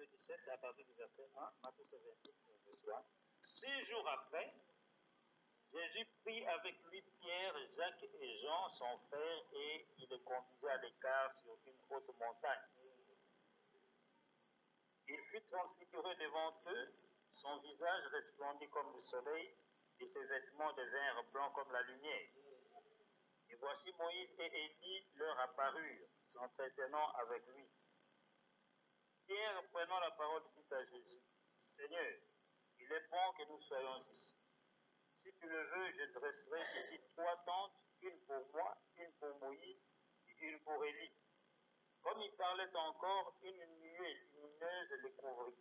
Matthieu 17, à partir du verset 1, Matthieu 28, verset 1. 6 jours après, Jésus prit avec lui Pierre, Jacques et Jean, son frère, et il les conduisait à l'écart sur une haute montagne. Il fut transfiguré devant eux, son visage resplendit comme le soleil, et ses vêtements devinrent blancs comme la lumière. Et voici Moïse et Élie leur apparurent, s'entretenant avec lui. Pierre, prenant la parole, dit à Jésus, « Seigneur, il est bon que nous soyons ici. Si tu le veux, je dresserai ici 3 tentes, une pour moi, une pour Moïse et une pour Élie. » Comme il parlait encore, une nuée lumineuse les couvrit.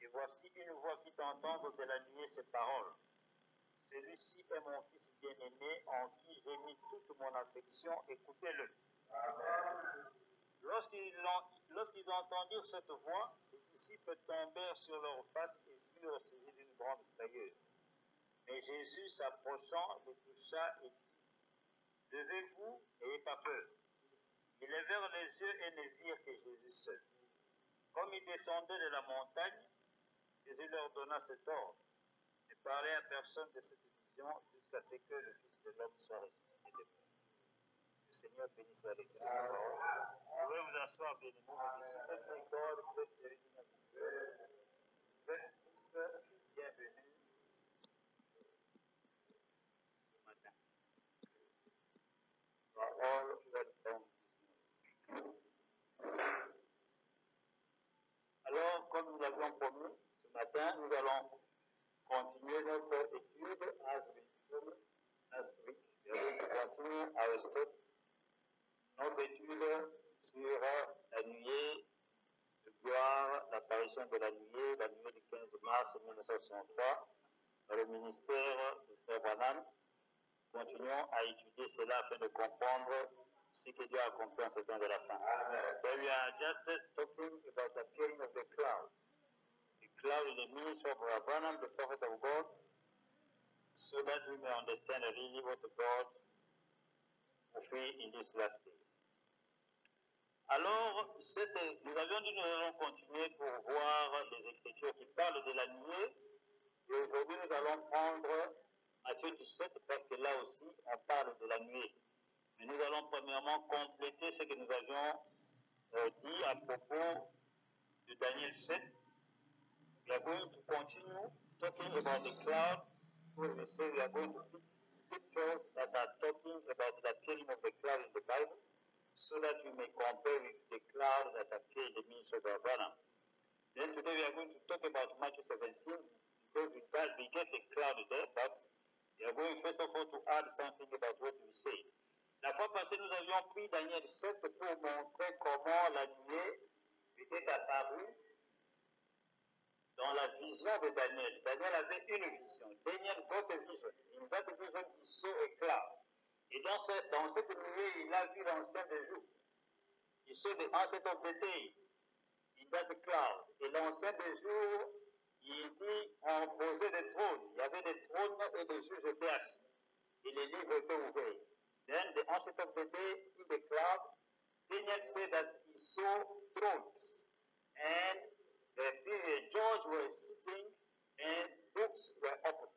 Et voici une voix fit entendre de la nuée ces paroles. « Celui-ci est mon fils bien-aimé, en qui j'ai mis toute mon affection, écoutez-le. » Lorsqu'ils entendirent cette voix, les disciples tombèrent sur leurs faces et furent saisis d'une grande frayeur. Mais Jésus, s'approchant, les toucha et dit, « Levez-vous, n'ayez pas peur. » Ils levèrent les yeux et ne virent que Jésus seul. Comme ils descendaient de la montagne, Jésus leur donna cet ordre, ne parlez à personne de cette vision jusqu'à ce que le Fils de l'homme soit ressuscité de mort. Le Seigneur bénisse la lecture de sa parole. Vous pouvez vous asseoir, bien-aimés, mais citez may God bless the reading of His word. Vous êtes tous bienvenus ce matin. You are all welcome. Alors, comme nous l'avions promis, ce matin, nous allons continuer notre étude as we promised last week. We are going to continue our study. Notre étude sur la nuée de gloire, l'apparition de la nuée du 15 mars 1963, dans le ministère de Frère Branham. Continuons à étudier cela afin de comprendre ce que Dieu a accompli en ce temps de la fin. So we are just talking about the appearing of the cloud. The cloud is the ministry of Brother Branham, the prophet of God, so that we may understand really what God will feel in these last days. Alors, nous avions dit que nous allons continuer pour voir les Écritures qui parlent de la nuée. Et aujourd'hui, nous allons prendre Matthieu 17 parce que là aussi, on parle de la nuée. Mais nous allons premièrement compléter ce que nous avions dit à propos de Daniel 7. We are going to continue talking about the cloud. We say we are going to pick scriptures that are talking about the appearing of the cloud in the Bible, so that we may compare with the cloud that appeared in the ministry of Branham. Then today we are going to talk about Matthew 17, because we get the cloud there, but we are going first of all to add something about what we say. La fois passée, nous avions pris Daniel 7 pour montrer comment la nuée était apparue dans la vision de Daniel. Daniel avait une vision. Daniel got a vision. In that vision, he saw a cloud. Et dans cette nuée, il a vu l'ancien des jours. He saw the ancient of the day in that cloud. Et l'ancien des jours, il dit, on posait des trônes. Il y avait des trônes et des juges étaient assis. Et les livres étaient ouverts. Then the ancient of the day in the cloud, Daniel said that he saw thrones. And the judges were sitting and books were open.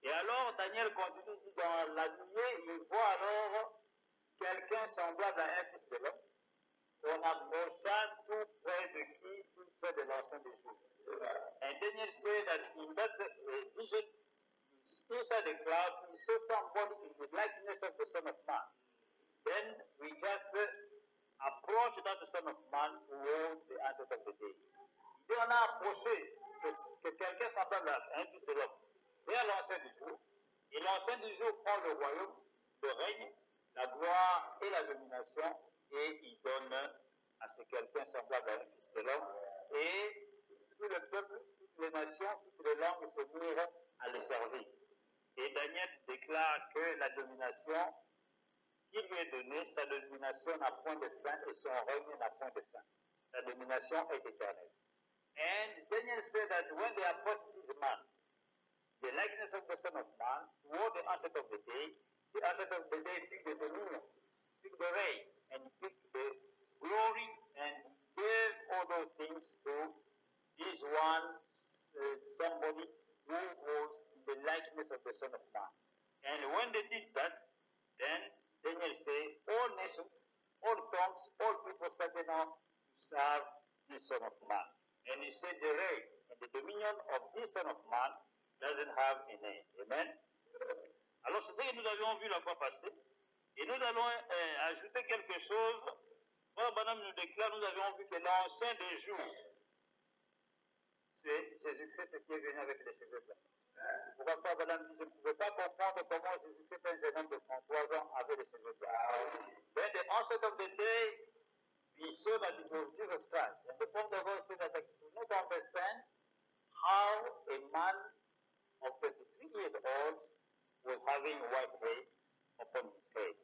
Et alors, Daniel continue, dit, dans la nuée, il voit alors quelqu'un semblable à un fils de l'homme. On approcha tout près de qui? Tout près de l'ancien des jours. And Daniel said that in that vision, inside the cloud, he saw somebody in the likeness of the Son of Man. Then we just approached that Son of Man towards the ancient of the day. Et on a approché que quelqu'un semblable à un fils de l'homme vers l'ancien du jour. Et l'ancien du jour prend le royaume, le règne, la gloire et la domination, et il donne à ce quelqu'un semblable à un fils de l'homme. Et tout le peuple, toutes les nations, toutes les langues se mirent à le servir. Et Daniel déclare que la domination qui lui est donnée, sa domination n'a point de fin et son règne n'a point de fin. Sa domination est éternelle. And Daniel said that when they approached this man, the likeness of the Son of Man, toward the ancient of the day picked the dominion, picked the reign, and picked the glory, and gave all those things to is one somebody who was in the likeness of the Son of Man. And when they did that, then Daniel said, all nations, all tongues, all people started now to serve the Son of Man. And he said the reign and the dominion of this Son of Man doesn't have a name. Amen? Alors c'est ce que nous avions vu la fois passée. Et nous allons ajouter quelque chose. Frère Branham nous déclare, nous avions vu que l'ancien des jours, c'est Jésus-Christ qui est venu avec les cheveux blancs. Pourquoi Frère Branham dit, je ne pouvais pas comprendre comment Jésus-Christ, un jeune homme de 33 ans, avait les cheveux blancs. Then the onset of the day, we saw that it was Jesus Christ. And the point of God said that I could not understand how a man of 33 years old was having white hair upon his head.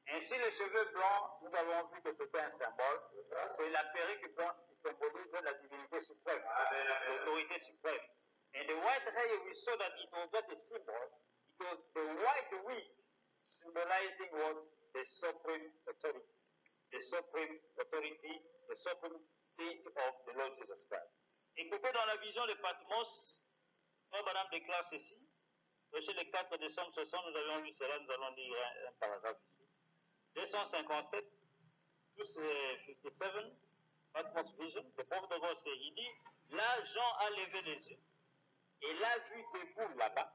Ainsi, les cheveux blancs, nous avons vu que c'était un symbole. C'est la perruque blanche qui symbolise la divinité suprême, l'autorité suprême. And the white hair, we saw that it was not a symbol. It was the white wig symbolizing what? The supreme authority. The supreme authority, the supremacy of the Lord Jesus Christ. Écoutez, dans la vision de Patmos, Frère Branham déclare ceci. Verset le 4 décembre 60, nous avions vu cela, nous allons lire un paragraphe ici. 257, 257, Patmos Vision, le prophet de God, c'est, il dit, là, Jean a levé les yeux et l'a vu debout là-bas,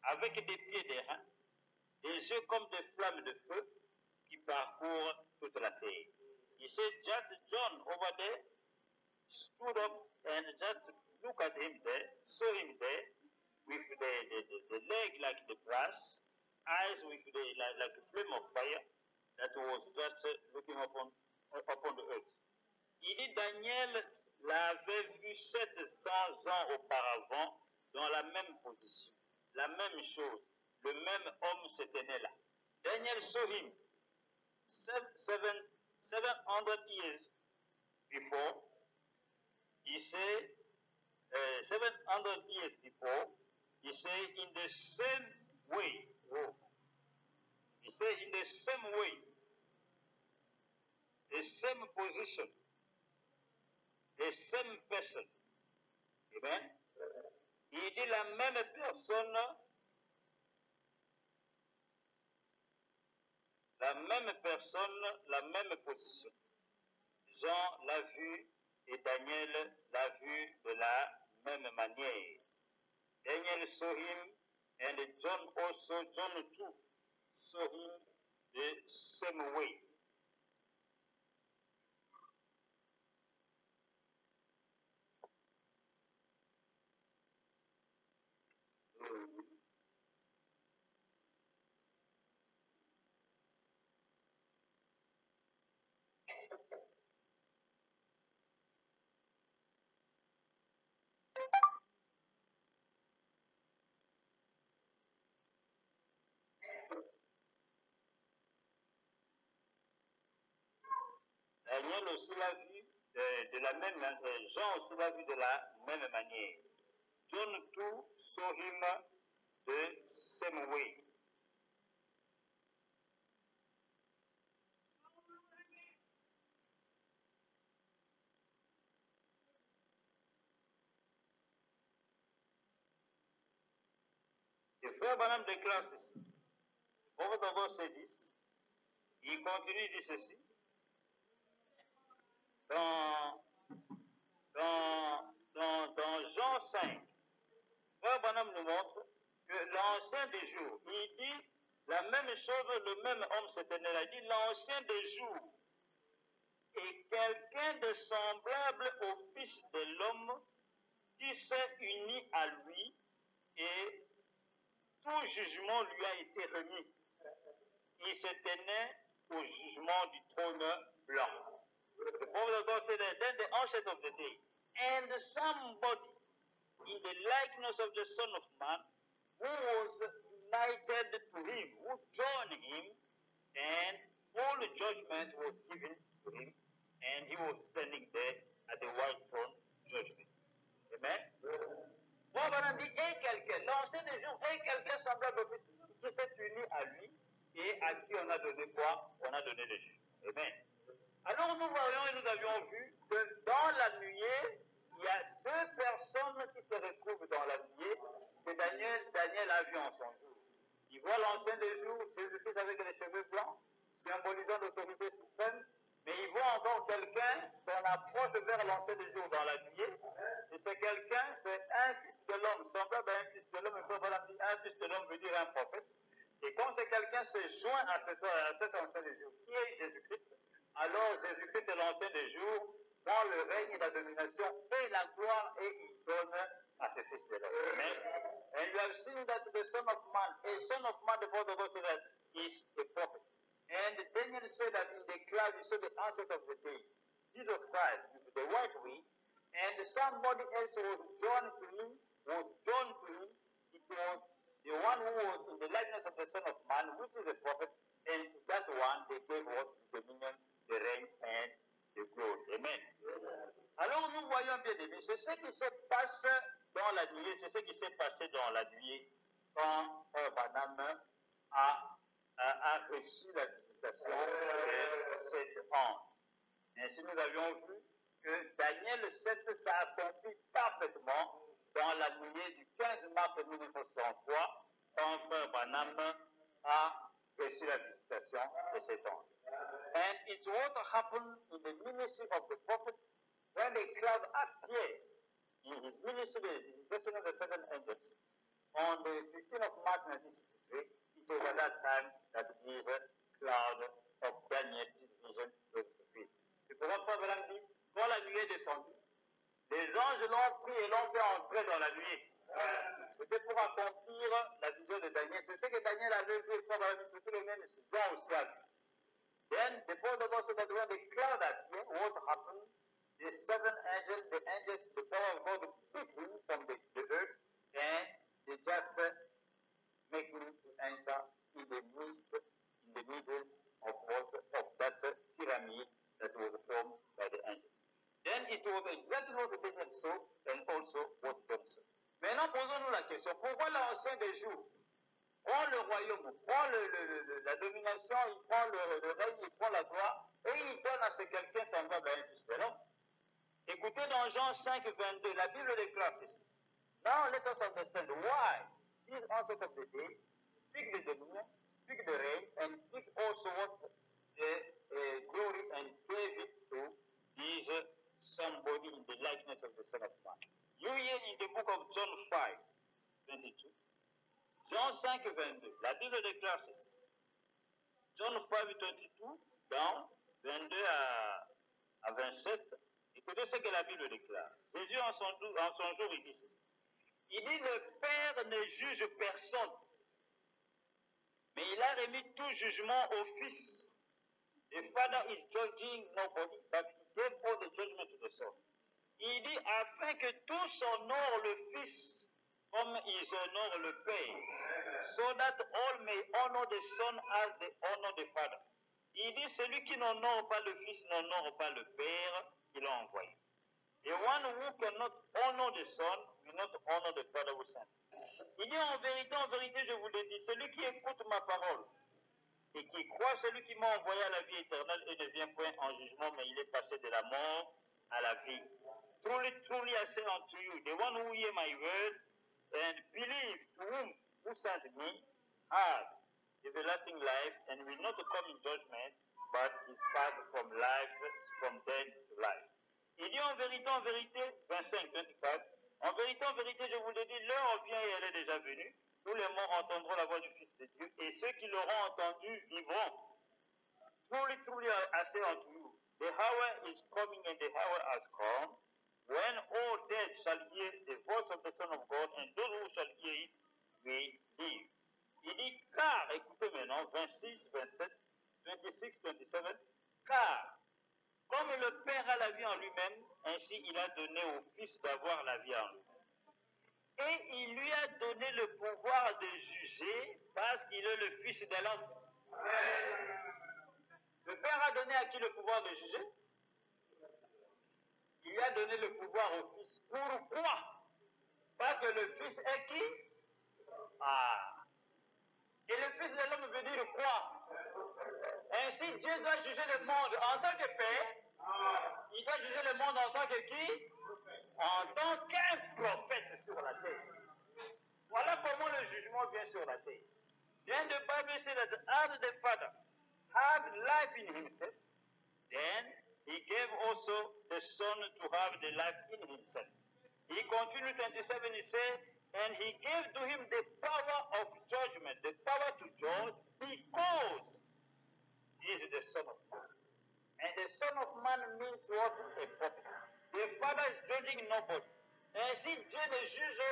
avec des pieds d'airain, des yeux comme des flammes de feu qui parcourent toute la terre. He said, just John over there stood up and just look at him there, saw him there, with the leg like the brass, eyes with like a flame of fire, that was just looking upon the earth. Il dit, Daniel l'avait vu 700 ans auparavant dans la même position, la même chose, le même homme s'était né là. Daniel saw him 700 years before. He said, 700 years before, he said, in the same way. He said, in the same way, the same position, the same person. Amen. Il dit la même personne, la même position. Jean l'a vu et Daniel l'a vu de la même manière. Daniel saw him and John also, John too, saw him the same way. Daniel aussi l'a vu de la même manière, Jean aussi l'a vu de la même manière. John too saw him the same way. Le frère Branham déclare ceci. Le prophète d'abord c'est 10. Il continue de dire ceci. Dans Jean 5, frère Branham nous montre que l'ancien des jours, il dit la même chose, le même homme s'était né là. Il dit l'ancien des jours est quelqu'un de semblable au Fils de l'homme qui s'est uni à lui et tout jugement lui a été remis. Il s'était né au jugement du trône blanc. The prophet of God said that then the onset of the day, and somebody in the likeness of the Son of Man who was united to him, who joined him, and all the judgment was given to him, and he was standing there at the white throne judgment. Amen. Voilà, dit, et quelqu'un, l'ancien des jours, et quelqu'un semblable au Fils qui s'est uni à lui et à qui on a donné quoi? On a donné le jugement. Amen. Alors nous voyons et nous avions vu que dans la nuée, il y a deux personnes qui se retrouvent dans la nuée que Daniel a vu en son jour. Il voit l'ancien des jours, Jésus-Christ avec les cheveux blancs, symbolisant l'autorité suprême, mais il voit encore quelqu'un qu'on approche vers l'ancien des jours dans la nuée, et c'est quelqu'un, c'est un fils de l'homme, semblable à un fils de l'homme, un fils de l'homme veut dire un prophète, et quand c'est quelqu'un se joint à cet ancien des jours, qui est Jésus-Christ, alors Jésus-Christ est l'ancien des jours, prend le règne et la domination et la gloire, et il donne à ses fils de l'homme. Amen. And you have seen that the Son of Man, a Son of Man, the Father of God said that is a prophet. And Daniel said that in the cloud he saw the answer of the days, Jesus Christ, with the white wing, and somebody else was joined to him. It was the one who was in the likeness of the Son of Man, which is a prophet, and to that one they gave what? The dominion, the reign, and the glory. Amen. Alors nous voyons bien aimés, c'est ce qui se passe dans la nuée, c'est ce qui s'est passé dans la nuée quand Branham a reçu la visitation de cet ange. Ainsi nous avions vu que Daniel 7 s'accomplit parfaitement dans la nuée du 15 mars 1963 quand Branham a reçu la visitation de cet ange. And it's what happened in the ministry of the prophet when the cloud appeared in his ministry, the visitation of the seven angels, on the 15th of March 1963. It was at that time that this cloud of Daniel, this vision, was fulfilled. C'est pour ça que dit, quand la nuée est descendue, les anges l'ont pris et l'ont fait entrer dans la nuée. C'était pour accomplir la vision de Daniel. C'est ce que Daniel avait vu, c'est ce que même Jean aussi a vu. Then the Bible also said that when the cloud appeared, what happened? The seven angels, the power of God picked him from the earth, and they just make him to enter in the middle of that pyramid that was formed by the angels. Then it was exactly what Daniel saw, and also what John saw. Maintenant, posons-nous la question, pourquoi l'ancien des jours prend le royaume, prend la domination, il prend le règne, il prend la gloire, et il donne à ce quelqu'un semblable à un fils de l'homme? Écoutez dans Jean 5, 22, la Bible déclare ceci. Now let us understand why these answers of the day speak the dominion, speak the reign, and speak also what the glory and gave it to this somebody in the likeness of the Son of Man. You hear in the book of John 5, 22. Jean 5, 22, la Bible déclare ceci. John 5, 22, dans 22 à 27, écoutez ce que la Bible déclare. Jésus, en son jour, il dit ceci. Il dit, le Père ne juge personne, mais il a remis tout jugement au Fils. The Father is judging nobody, but he gave all the judgment to the Son. Il dit, afin que tous honorent le Fils, comme ils honorent le Père, so that all may honor the Son as they honor the Father. Il dit, celui qui n'honore pas le Fils n'honore pas le Père qui l'a envoyé. The one who cannot honor the Son will not honor the Father who sent. Il dit, en vérité, je vous le dis, celui qui écoute ma parole et qui croit celui qui m'a envoyé à la vie éternelle et ne vient point en jugement, mais il est passé de la mort à la vie. Truly, truly, I say unto you, the one who hear my word and believe who sent me has everlasting life and will not come in judgment, but is passed from death to life. Il dit en vérité, 25, 24, en vérité, je vous le dis, l'heure vient et elle est déjà venue, où les morts entendront la voix du Fils de Dieu, et ceux qui l'auront entendu vivront. Truly, truly, I say unto you, the hour is coming and the hour has come, when all dead shall hear the voice of the Son of God, and those who shall hear it will live. Il dit, car, écoutez maintenant, 26, 27, 26, 27, car, comme le Père a la vie en lui-même, ainsi il a donné au Fils d'avoir la vie en lui-même. Et il lui a donné le pouvoir de juger parce qu'il est le Fils de l'homme. Le Père a donné à qui le pouvoir de juger? Il lui a donné le pouvoir au Fils. Pourquoi? Parce que le Fils est qui? Et le Fils de l'homme veut dire quoi? Ainsi, Dieu doit juger le monde en tant que Père. Il doit juger le monde en tant que qui? en tant qu'un prophète sur la terre. Voilà comment le jugement vient sur la terre. Then the Bible says that as the Father had life in himself, then he gave also the Son to have the life in himself. He continued 27, he said, and he gave to him the power of judgment, the power to judge, because he is the Son of Man. And the Son of Man means what? A prophet. The Father is judging nobody. Ainsi, Dieu ne juge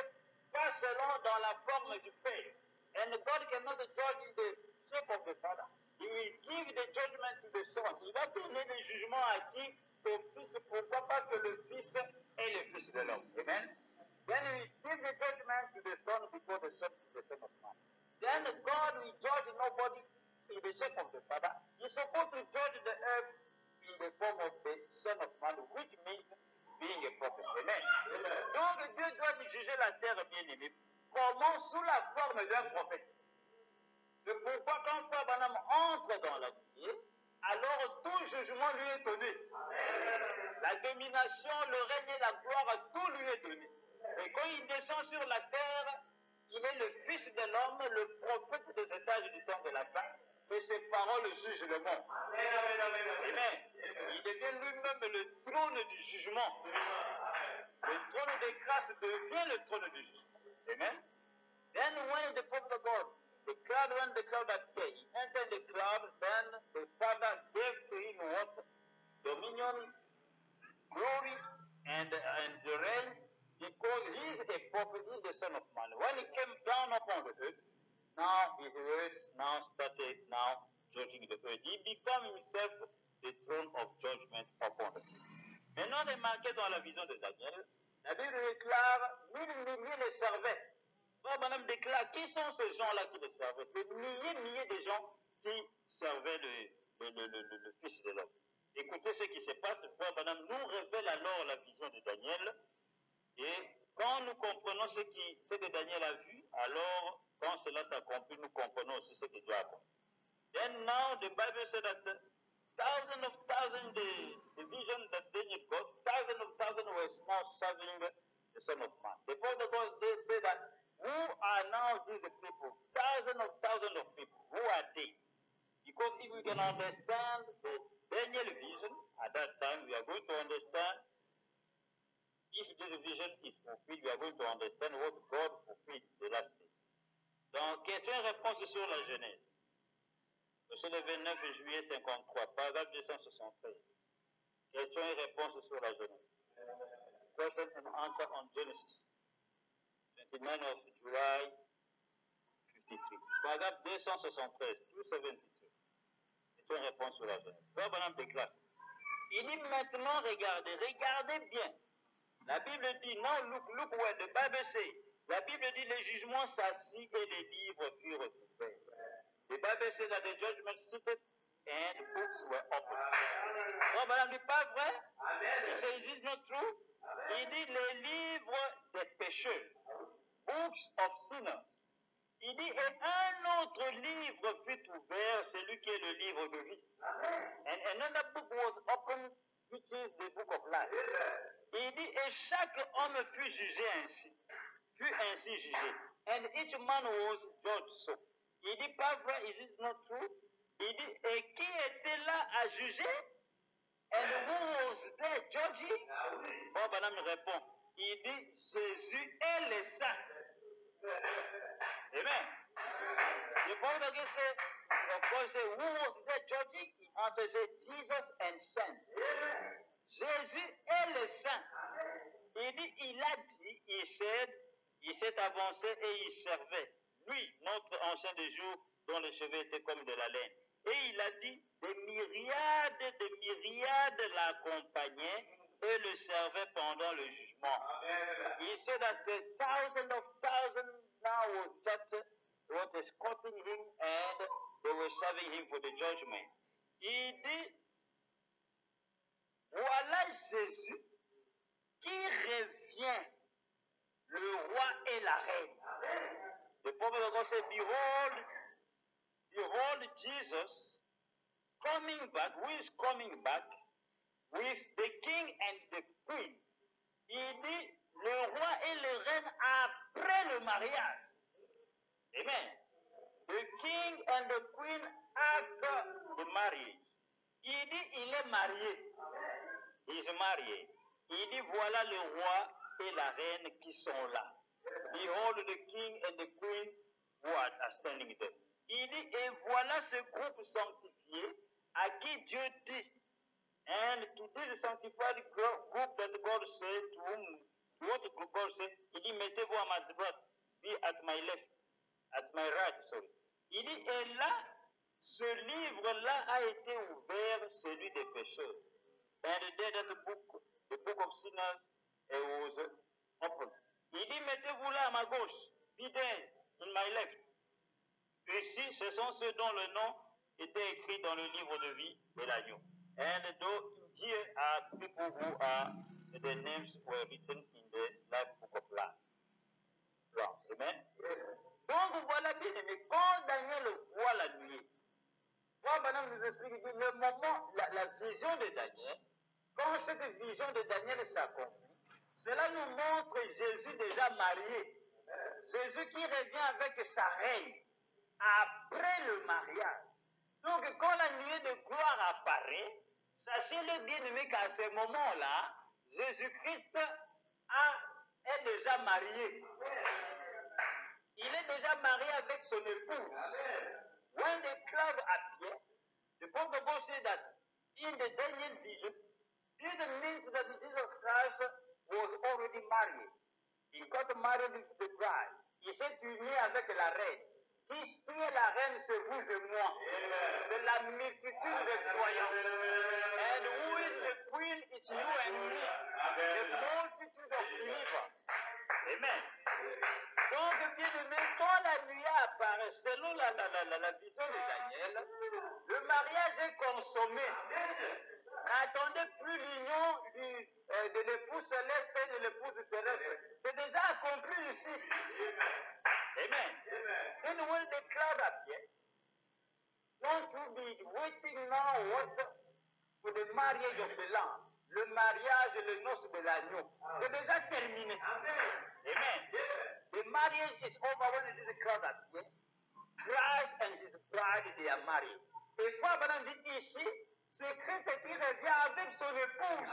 pas seulement dans la forme du Père. And God cannot judge in the shape of the Father. He will give the judgment to the Son. Il va donner le jugement à qui? Au Fils. Pourquoi? Parce que le Fils est le Fils de l'homme. Amen. Then he will give the judgment to the Son before the Son is the Son of Man. Then God will judge nobody in the shape of the Father. He's supposed to judge the earth in the form of the Son of Man, which means being a prophet. Amen. Donc Dieu doit juger la terre, bien-aimée. Comment? Sous la forme d'un prophète. C'est pourquoi quand Frère Branham entre dans la vie, alors tout jugement lui est donné. La domination, le règne et la gloire, tout lui est donné. Et quand il descend sur la terre, il est le Fils de l'homme, le prophète des étages du temps de la fin, et ses paroles jugent le monde. Amen. Il devient lui-même le trône du jugement. Le trône des grâces devient le trône du jugement. Amen. Then when the prophet of God, the cloud appeared, he entered the cloud, then the Father gave to him what? Dominion, glory, and the reign, because he is a prophet, he is the Son of Man. When he came down upon the earth, now his words started judging the earth. He became himself the throne of judgment upon the earth. Maintenant, remarquez dans la vision de Daniel, la Bible déclare 1000 milliers le servaient. Frère Branham déclare qui sont ces gens-là qui le servaient. C'est milliers de gens qui servaient le Fils de l'homme. Écoutez ce qui se passe. Frère Branham nous révèle alors la vision de Daniel. Et quand nous comprenons ce que Daniel a vu, alors quand cela s'accomplit, nous comprenons aussi ce que Dieu a accompli. Then now the Bible said that thousands of thousands, the vision that Daniel got, thousands were now serving the Son of Man. The prophet of God, they say that, who are now these people? Thousands of people. Who are they? Because if we can understand the Daniel vision, at that time we are going to understand, if this vision is fulfilled, we are going to understand what God fulfilled in the last days. Dans question et réponse sur la Genèse, c'est le 29 juillet 53, paragraphe 273. Question et réponse sur la Genèse. Question and answer on Genesis. 29 of July 53. Paragraphe 273, 273. Question et réponse sur la Genèse. Frère Branham déclare. Il dit maintenant, regardez bien. La Bible dit, now look where the Bible says. La Bible dit, les jugements s'assit et les livres furent ouverts. The Bible says that the judgment seated and books were opened. Frère Branham dit pas vrai? Il dit, is it not true? Il dit les livres des pécheurs. Books of sinners. Il dit, et un autre livre fut ouvert, celui qui est le livre de vie. And another book was opened, which is the book of life. Il dit, et chaque homme fut jugé ainsi jugé. And each man was judged so. Il dit, pas vrai, is it not true? Il dit, et qui était là à juger? And who was there judging? Bob Branham répond, il dit, Jésus est le saint. Amen. The Bible again says, of course, who was there judging? He answers, Jesus and saints. Jésus est le saint. Il dit, il a dit, il s'est avancé et il servait. Lui, notre ancien des jours, dont les cheveux étaient comme de la laine. Et il a dit, des myriades l'accompagnaient et le servaient pendant le jugement. He said that thousands of thousands now was escorting him and they were serving him for the judgment. Il dit, voilà Jésus qui revient, le roi et la reine. The prophet of God said, behold Jesus coming back, who is coming back with the king and the queen. Il dit le roi et le reine après le mariage. Amen. The king and the queen after the marriage. Il dit il est marié. Il est marié. Il dit voilà le roi et la reine qui sont là. Behold the king and the queen who are standing there. Il dit et voilà ce groupe sanctifié à qui Dieu dit. And to this sanctified group that God said to whom, what God said, il dit mettez-vous à ma droite, be at my left, at my right, sorry. Il dit et là, ce livre-là a été ouvert, celui des pécheurs. And there the book of sinners was opened. Il dit mettez-vous là à ma gauche, be there, in my left. Ici, ce sont ceux dont le nom était écrit dans le livre de vie de l'agneau. And here are people who are, their names were written in the life book of life. Amen. Donc voilà bien aimé, quand Daniel voit la nuit, moi maintenant je vous explique le moment, la vision de Daniel, quand cette vision de Daniel s'accomplit, cela nous montre Jésus déjà marié. Jésus qui revient avec sa reine après le mariage. Donc quand la nuée de gloire apparaît, sachez-le bien aimé qu'à ce moment-là, Jésus-Christ est déjà marié. Il est déjà marié avec son épouse. When the cloud appeared, the Bible says that in the Daniel vision, this means that Jesus Christ was already married. He got married with the bride. Il s'est uni avec la reine. Qui est la reine, c'est vous et moi. C'est la multitude des croyants. And who is the queen? It's you and me. The multitude of believers. Amen. Donc, bien aimé, quand la nuit apparaît, selon la vision de Daniel, le mariage est consommé. N'attendez plus l'union de l'épouse céleste et de l'épouse terrestre. C'est déjà accompli ici. Amen. Then when the cloud appears, don't you be waiting now for the marriage of the Lamb. Le mariage et le noces de l'agneau. C'est déjà terminé. Amen. The marriage is over when it is a cloud appears. Christ and his bride, they are married. Et quoi, madame dit ici, c'est Christ qui revient avec son épouse.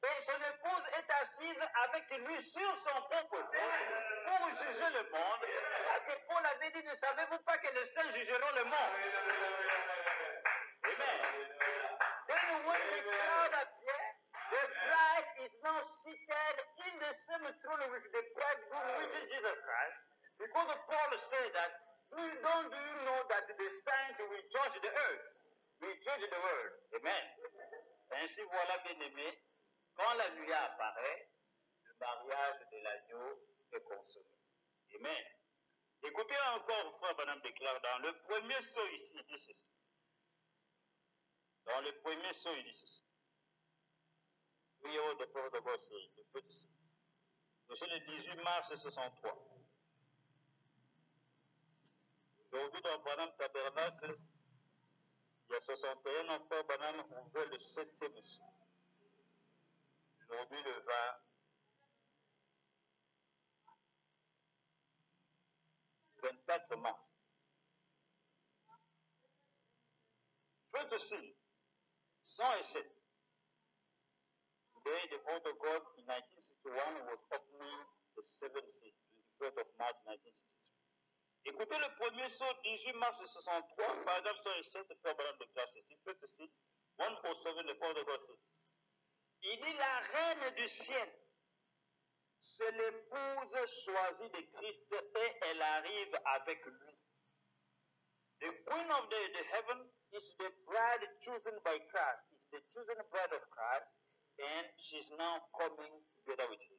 Et son épouse est assise avec lui sur son propre trône pour juger le monde. Parce que Paul avait dit, ne savez-vous pas que les saints jugeront le monde? Amen. Then when the cloud appears, the bride is now seated in the same throne with the bridegroom, which is Jesus Christ. Because Paul said that, do you know that the saints will judge the earth? We judge the world. Amen. Ainsi, voilà, bien aimé, quand la nuit apparaît, le mariage de l'agneau est consommé. Amen. Écoutez encore, frère Branham déclare dans le premier saut ici, il dit ceci. Dans le premier saut, il dit ceci. We hear the prophet of God saying, the prophecy. C'est le 18 mars 63. Aujourd'hui, dans Branham Tabernacle, il y a 61 ans, frère Branham ouvrait le 7e saut. Aujourd'hui, le 24 mars. First seal, 107. Today, the vote of God in 1961 was opening the 7th seal, the 3rd of March 1963. Écoutez le premier saut, 18 mars 63, paragraphe 107, frère Branham de classe ici. First seal, 107, the vote of God says. Il dit la reine du ciel, c'est l'épouse choisie de Christ et elle arrive avec lui. The queen of the heaven is the bride chosen by Christ. It's the chosen bride of Christ and she's now coming together with him.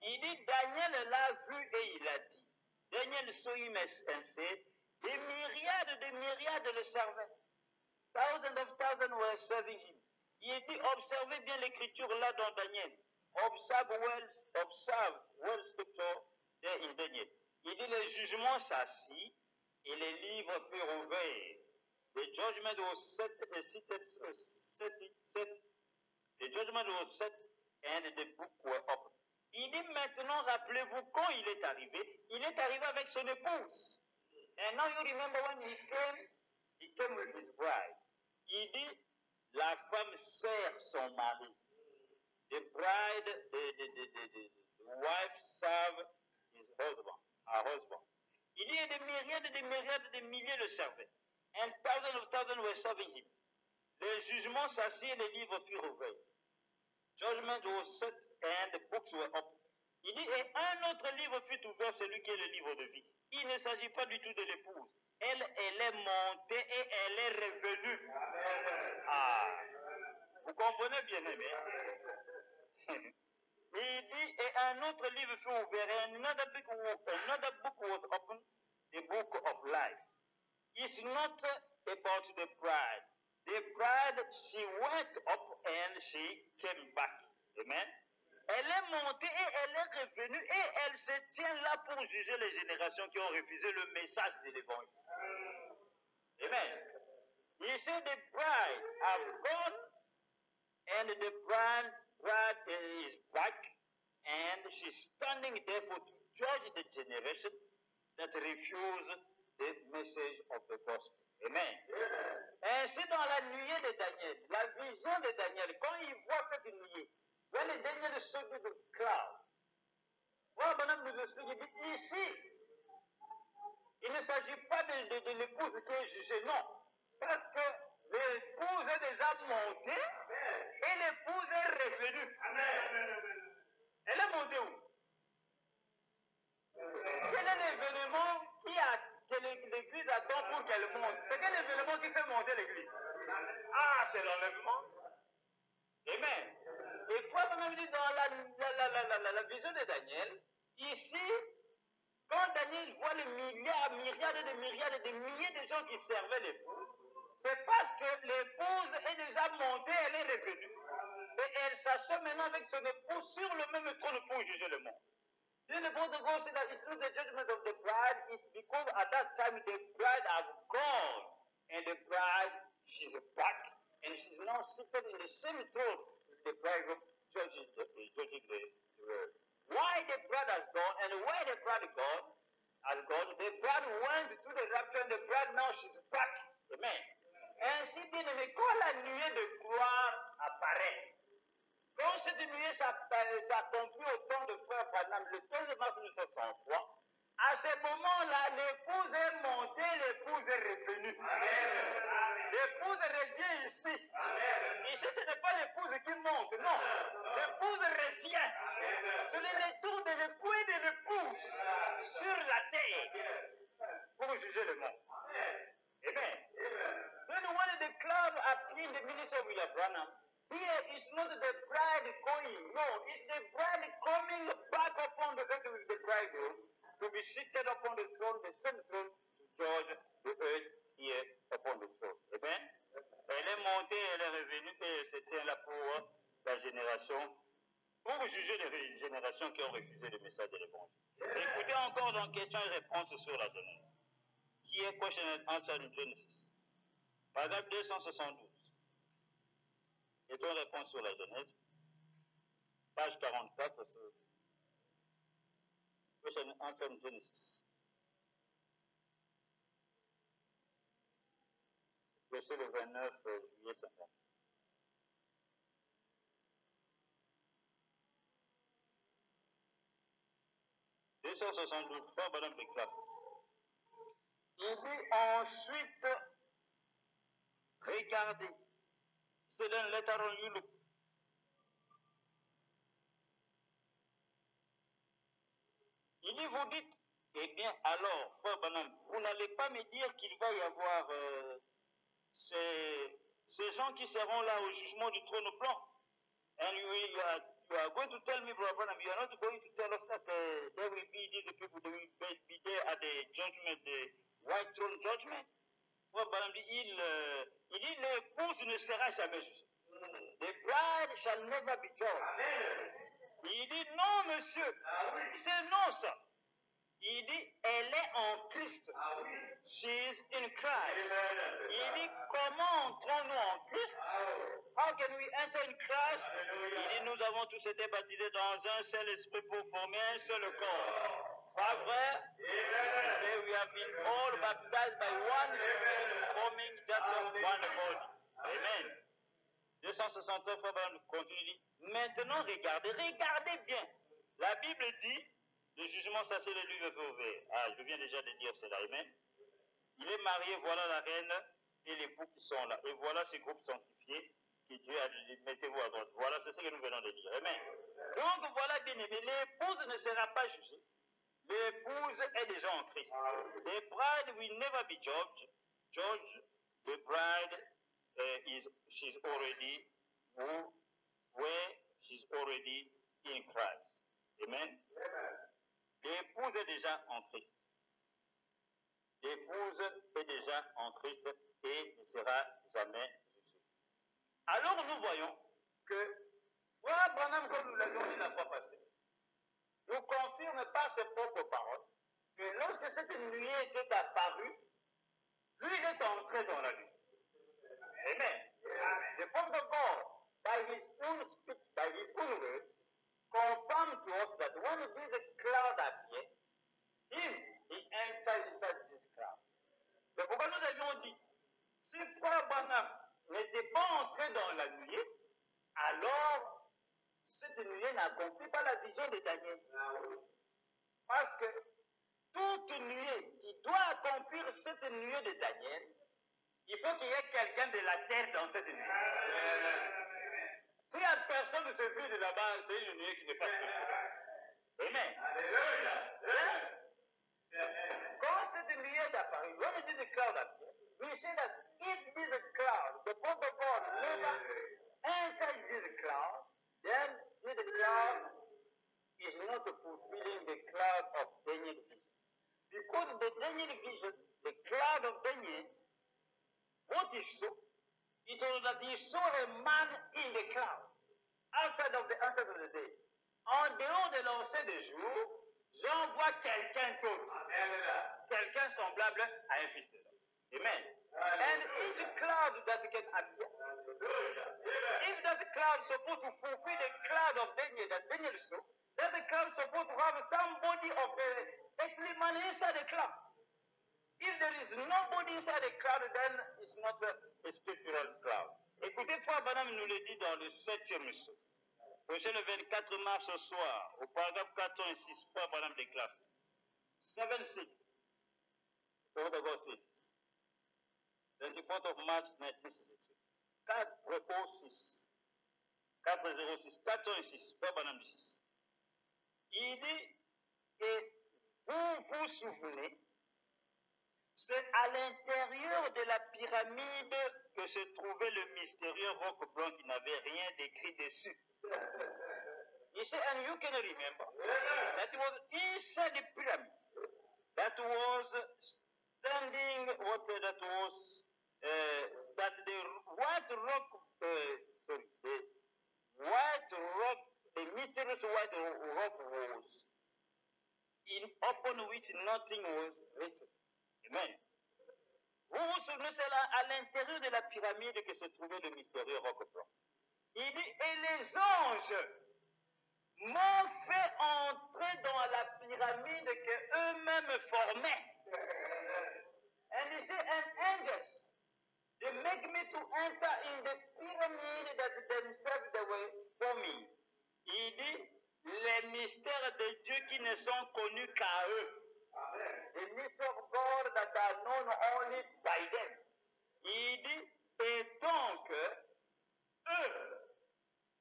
Il dit Daniel l'a vu et il a dit. Daniel saw him and said, des myriades le servaient. Thousands of thousands were serving him. Il dit, observez bien l'écriture là dans Daniel. Observe well scripture there in Daniel. Il dit, le jugement s'assit et les livres furent ouverts. The judgment was set and the book were opened. Il dit maintenant, rappelez-vous quand il est arrivé avec son épouse. And now you remember when he came with his bride. Il dit, la femme sert son mari. The bride, the wife serve his husband, her husband. Il y a des myriades, des milliers de servaient. And thousands were serving him. Les jugements s'assirent, les livres furent ouverts. Judgment was set and the books were opened. Il dit, et un autre livre fut ouvert, celui qui est le livre de vie. Il ne s'agit pas du tout de l'épouse. Elle est montée et elle est revenue. Ah, vous comprenez bien aimé? Il dit, et un autre livre fut ouvert, and another book was opened, the book of life. It's not about the bride. The bride, she went up and she came back. Amen. Elle est montée et elle est revenue et elle se tient là pour juger les générations qui ont refusé le message de l'évangile. Amen. He said the bride have gone and the bride is back and she's standing there for to judge the generation that refuse the message of the gospel. Amen. Ainsi dans la nuée de Daniel, la vision de Daniel, quand il voit cette nuée, when Daniel saw the cloud, voilà, Bonhomme nous explique, il dit ici, il ne s'agit pas de l'épouse qui est jugée, non. Parce que l'épouse est déjà montée et l'épouse est revenue. Elle est montée où? Quel est l'événement que l'église attend pour qu'elle monte? C'est quel événement qui fait monter l'église? Ah, c'est l'enlèvement. Amen. Et quoi qu'on a dit dans la vision de Daniel, ici, quand Daniel voit les myriades de milliers de gens qui servaient l'épouse, c'est parce que l'épouse est déjà montée, elle est revenue. Et elle s'assoit maintenant avec son épouse sur le même trône pour juger le monde. Then the Bible goes that it's not the judgment of the bride, it's because at that time the bride has gone. And the bride, she's back. And she's now seated in the same throne with the bride judging the world. Why the bride has gone and why the bride has gone, the bride went to the rapture and the bride now she's back. Amen. Ainsi bien aimé, quand la nuée de gloire apparaît, quand cette nuée s'accomplit au temps de Frère Branham, le 15 mars 1963, à ce moment-là, l'épouse est montée, l'épouse est revenue. L'épouse revient ici. Ici, ce n'est pas l'épouse qui monte, non. L'épouse revient. C'est le retour de l'époux et de l'épouse sur la terre pour juger le monde. Amen. Then when the cloud appeared in the ministry of William Branham, here is not the bride going, no, it's the bride coming back upon the earth with the bridegroom to be seated upon the throne, the same throne, to judge the earth here upon the throne. Amen. Elle est montée, elle est revenue et elle se tient là pour la génération, pour juger les générations qui ont refusé le message de l'évangile. Écoutez encore dans questions et réponses sur la Genèse, qui est question and answer in Genesis. Paragraphe 272. Questions-réponses sur la Genèse. Page 44. Question and answer in Genesis. Verset le 29 juillet 50. « 272, Frère Madame de classe. Il dit ensuite, regardez, c'est dans Letter on You Look. Il dit, vous dites, eh bien alors, Frère Branham, vous n'allez pas me dire qu'il va y avoir ces gens qui seront là au jugement du trône blanc. And you are going to tell me, Brother Branham, you are not going to tell us that there will be these people, they will be there at the judgment, the white throne judgment. Frère Branham dit, il dit, l'épouse ne sera jamais jugée. The bride shall never be judged. Il dit, non, monsieur. C'est non, ça. Il dit, elle est en Christ. She is in Christ. Il dit, comment entrons-nous en Christ? How can we enter in Christ? Il dit, nous avons tous été baptisés dans un seul esprit pour former un seul corps. Pas vrai? Say we have been all baptized by one spirit forming that of one body. Amen. 263 fois, continue, dit, maintenant regardez bien. La Bible dit, le jugement, ça c'est le livre ouvert. Ah, je viens déjà de dire cela, amen. Il est marié, voilà la reine et l'époux qui sont là. Et voilà ce groupe sanctifié que Dieu a dit, mettez-vous à droite. Voilà, c'est ce que nous venons de dire, amen. Donc voilà, bien aimé, l'épouse ne sera pas jugée. L'épouse est déjà en Christ. The bride will never be judged. The bride she's already where she's already in Christ. Amen. L'épouse est déjà en Christ. L'épouse est déjà en Christ et ne sera jamais jugée. Alors nous voyons que, voilà Branham, comme nous l'avions dit la fois passée, nous confirme par ses propres paroles que lorsque cette nuée était apparue, lui il est entré dans la nuit. Amen. The Prophet of God, by his own speech, by his own words, confirmed to us that when this cloud appeared, he entered inside this cloud. C'est pourquoi nous avions dit, si Frère Branham n'était pas entré dans la nuée, alors cette nuée n'accomplit pas la vision de Daniel. Parce que toute nuée qui doit accomplir cette nuée de Daniel, il faut qu'il y ait quelqu'un de la terre dans cette nuée. S'il n'y a personne de ce fil de là-bas, c'est une nuée qui n'est pas spirituelle. Amen. Quand cette nuée est apparue, when it is a cloud appeared, we say that if this cloud, the Prophet of God never entered this cloud, then this cloud is not fulfilling the cloud of Daniel vision. Because the Daniel vision, the cloud of Daniel, what he saw, it was that he saw a man in the cloud, outside of the day. En dehors de l'ancien des jours, Jean voit quelqu'un d'autre, quelqu'un semblable à un fils de l'homme. Amen. And each cloud that can appear, if that cloud is supposed to fulfill the cloud of Daniel that Daniel saw, then the cloud is supposed to have somebody of the earthly man inside the cloud. If there is nobody inside the cloud, then it's not a scriptural cloud. Écoutez, Frère Branham nous le dit dans le 7e saut. Prochain le 24 mars au soir, au paragraphe 406, Frère Branham déclare 7-6. What the God says. 24th of March 1963. 406. 406. 406. Frère Branham dit 6. Il dit, et vous vous souvenez, c'est à l'intérieur de la pyramide que se trouvait le mystérieux roc blanc qui n'avait rien d'écrit dessus. He said, and you can remember that it was inside the pyramid that was standing, that the white rock, the mysterious white rock was, upon which nothing was written. Amen. Vous vous souvenez, c'est là, à l'intérieur de la pyramide que se trouvait le mystérieux roc blanc. Il dit, et les anges m'ont fait entrer dans la pyramide qu'eux-mêmes formaient. And he said, and angels, they make me to enter in the pyramid that themselves they were forming. Il dit, les mystères de Dieu qui ne sont connus qu'à eux. The mysteries of God that are known only by them. Il dit, et donc, eux,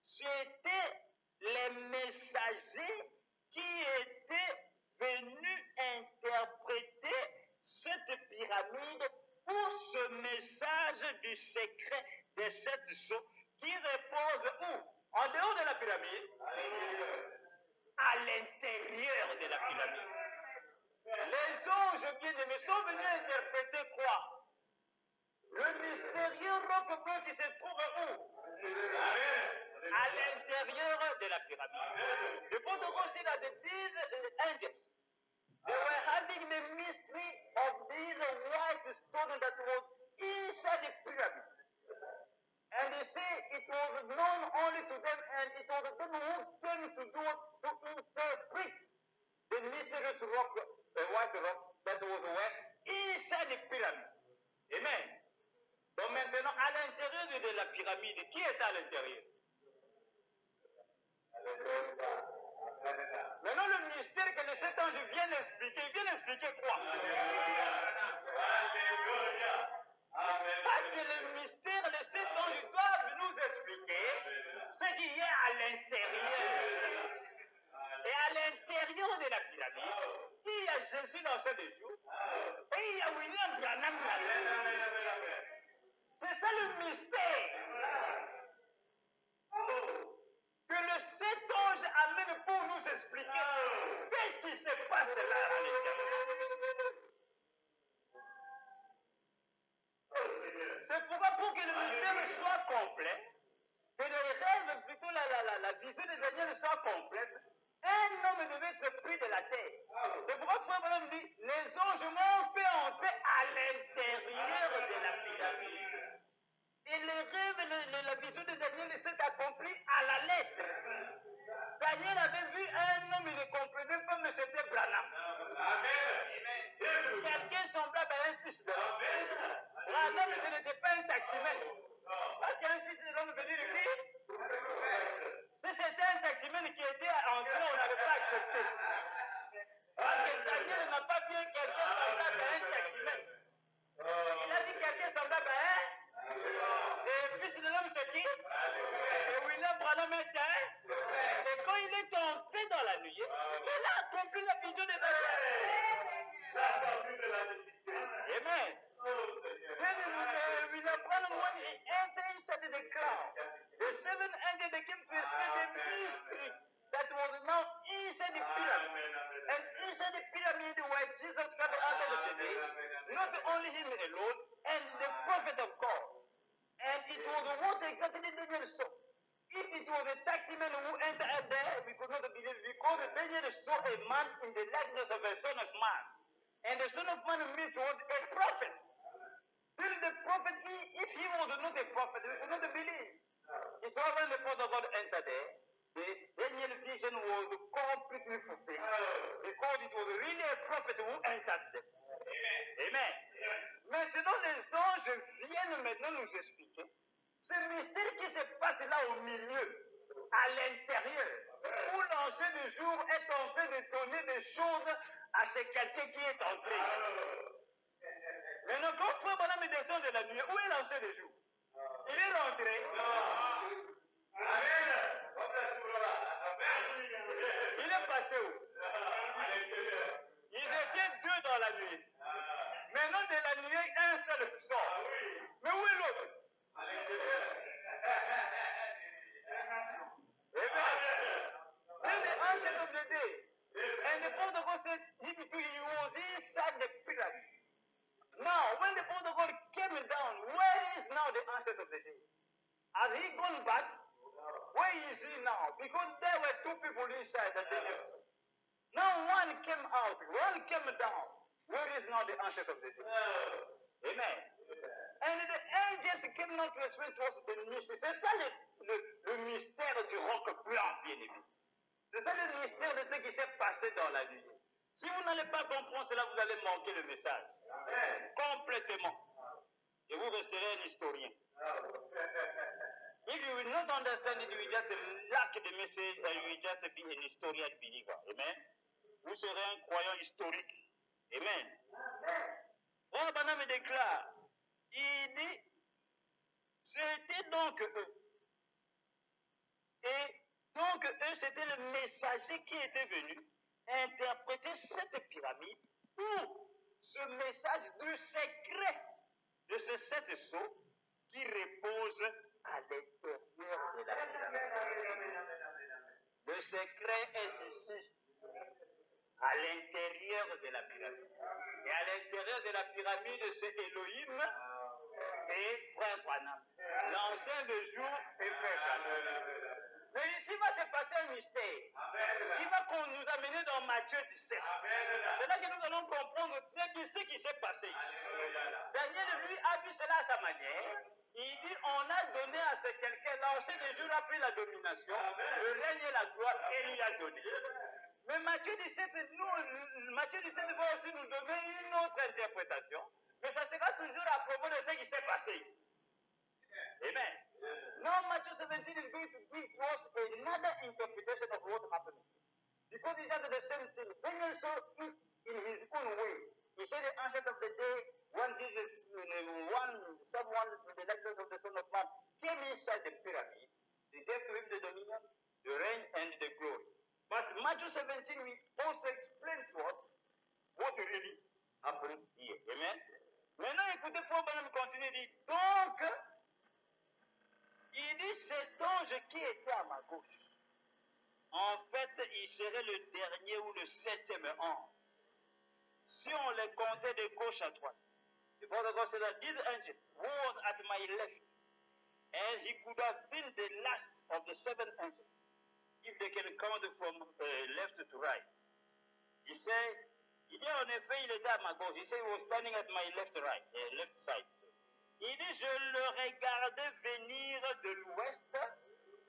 c'était les messagers qui étaient venus interpréter cette pyramide pour ce message du secret de cette sceau qui repose où? En dehors de la pyramide, à l'intérieur de la pyramide. Les anges bien-aimés sont venus interpréter quoi? Le mystérieux roc blanc qui se trouve où? À l'intérieur de la pyramide. Le protocole, c'est là de 10 angels. They were the stone that was inside the pyramid. And they say it was known only to them, and it was them who came to interpret the mysterious rock, the white rock that was where inside the pyramid. Amen. Donc maintenant, à l'intérieur de la pyramide, qui est à l'intérieur? Maintenant, le mystère que les 7 anges viennent expliquer quoi? Parce que le mystère, les 7 anges doivent nous expliquer ce qu'il y a à l'intérieur. Et à l'intérieur de la pyramide, il y a Jésus dans ce jour et il y a William Branham là-dessus. C'est ça le mystère. Que le 7 anges amène pour nous expliquer qu'est-ce qui se passe là à l'intérieur. C'est pourquoi pour que le mystère soit complet, que les rêves, plutôt la vision de Daniel soit complète, un homme devait être pris de la terre. C'est pourquoi Frère Branham dit, les anges m'ont fait entrer à l'intérieur de la pyramide. Et les rêves, la vision de Daniel s'est accomplie à la lettre. Daniel avait vu un homme, il ne comprenait pas, mais c'était Branham. Quelqu'un semblable à un fils de l'homme. Branham, ce n'était pas un taximène. Parce qu'un fils de l'homme veut dire qui? Si c'était un taximène qui était entré, on n'avait pas accepté. Parce que Daniel n'a pas vu quelqu'un semblable à un taximène. Il a dit quelqu'un semblable à un. Et le fils de l'homme, c'est qui? Et William Branham est un. Et quand il est entré dans la nuit, il a accompli la vision de Daniel. Amen. William Branham, when he entered inside the cloud, the 7 angels they came to explain the mystery that was now inside the pyramid. And inside the pyramid where Jesus Christ answered the day, not only him alone, and the prophet of God. And it was what exactly Daniel saw. If it was a taximan who entered there, we could not believe, because Daniel saw a man in the likeness of a son of man. And the son of man means was a prophet. Then the prophet, if he was not a prophet, we could not believe. It's all when the prophet of God entered there, the Daniel vision was completely fulfilled. Because it was really a prophet who entered there. Amen. Maintenant, les anges viennent maintenant nous expliquer ce mystère qui se passe là au milieu, à l'intérieur, où l'ange du jour est en train de donner des choses à ce quelqu'un qui est entré ici. Maintenant, quand Frère Branham descend de la nuit, où est l'ange du jour? Il est rentré. Il est passé où? Ils étaient 2 dans la nuit. Maintenant, de la nuit, un seul sort. Mais où est l'autre? Then the ancient of the day, and the prophet of God said, he was inside the pyramid. Now, when the prophet of God came down, where is now the ancient of the day? Has he gone back? Where is he now? Because there were 2 people inside that they never saw. Now one came out, one came down. Where is now the ancient of the day? Amen. And the angels came not to explain to us the mystery. C'est ça le mystère du roc blanc, bien aimé. C'est ça le mystère de ce qui s'est passé dans la nuit. Si vous n'allez pas comprendre cela, vous allez manquer le message. Complètement. Et vous resterez un historien. If you will not understand it, you will just lack the message and you will just be an historian believer. Amen. Vous serez un croyant historique. Amen. Frère Branham déclare, il dit, c'était donc eux. Et donc eux, c'était le messager qui était venu interpréter cette pyramide ou ce message du secret de ces 7 sceaux qui reposent à l'intérieur de la pyramide. Le secret est ici, à l'intérieur de la pyramide. Et à l'intérieur de la pyramide, c'est Elohim et Frère Branham. L'ancien de jour et Frère Branham. Mais ici va se passer un mystère qui va nous amener dans Matthieu 17. C'est là que nous allons comprendre très bien ce qui s'est passé. Daniel, lui, a vu cela à sa manière. Il dit, on a donné à ce quelqu'un, l'ancien des jours a pris la domination, le règne et la gloire, et lui a donné. Mais Matthieu 17 va aussi nous donner une autre interprétation, mais ça sera toujours à propos de ce qui s'est passé. Amen. Now Matthew 17 is going to give to us another interpretation of what happened. Because he said the same thing. Daniel saw it in his own way. He said the ancient of the day, when someone in the likeness of the Son of Man came inside the pyramid, they gave to him the dominion, the reign, and the glory. But Matthew 17 will also explain to us what really happened here. Amen. Maintenant, écoutez, Paul Branham continue, il dit, donc, il dit, cet ange qui était à ma gauche, en fait, il serait le dernier ou le 7e ange. Si on les comptait de gauche à droite. The Father God said that this angel was at my left, and he could have been the last of the 7 angels, if they can count from left to right. He said, il dit en effet, il était à ma gauche. He said he was standing at my left side. Il dit, je le regardais venir de l'ouest,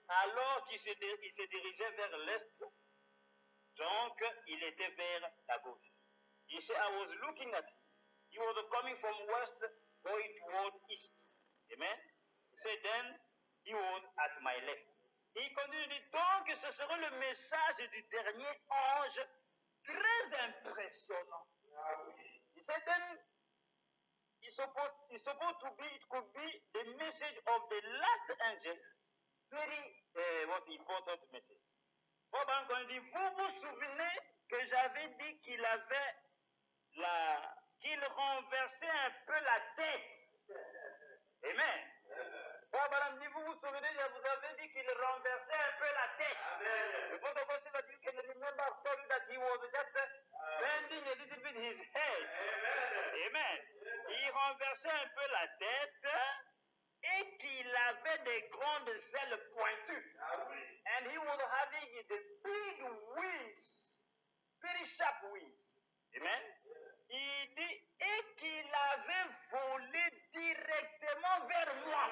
alors qu'il se dirigeait vers l'est. Donc, il était vers la gauche. He said, I was looking at him. He was coming from west, going toward east. Amen. He said, then he was at my left. Il continue de dire, donc, ce serait le message du dernier ange, très impressionnant. He said, then, it's supposed to be, it could be the message of the last angel, very important message. Vous vous souvenez que j'avais dit qu'il avait qu'il renversait un peu la tête. Amen. Vous vous souvenez, je vous avais dit qu'il renversait un peu la tête. The protocol said that you can remember I told you that he was just bending a little bit his head. Amen. Il renversait un peu la tête et qu'il avait des grandes ailes pointues. And he was having the big wings, very sharp wings. Amen. Il dit, et qu'il avait volé directement vers moi.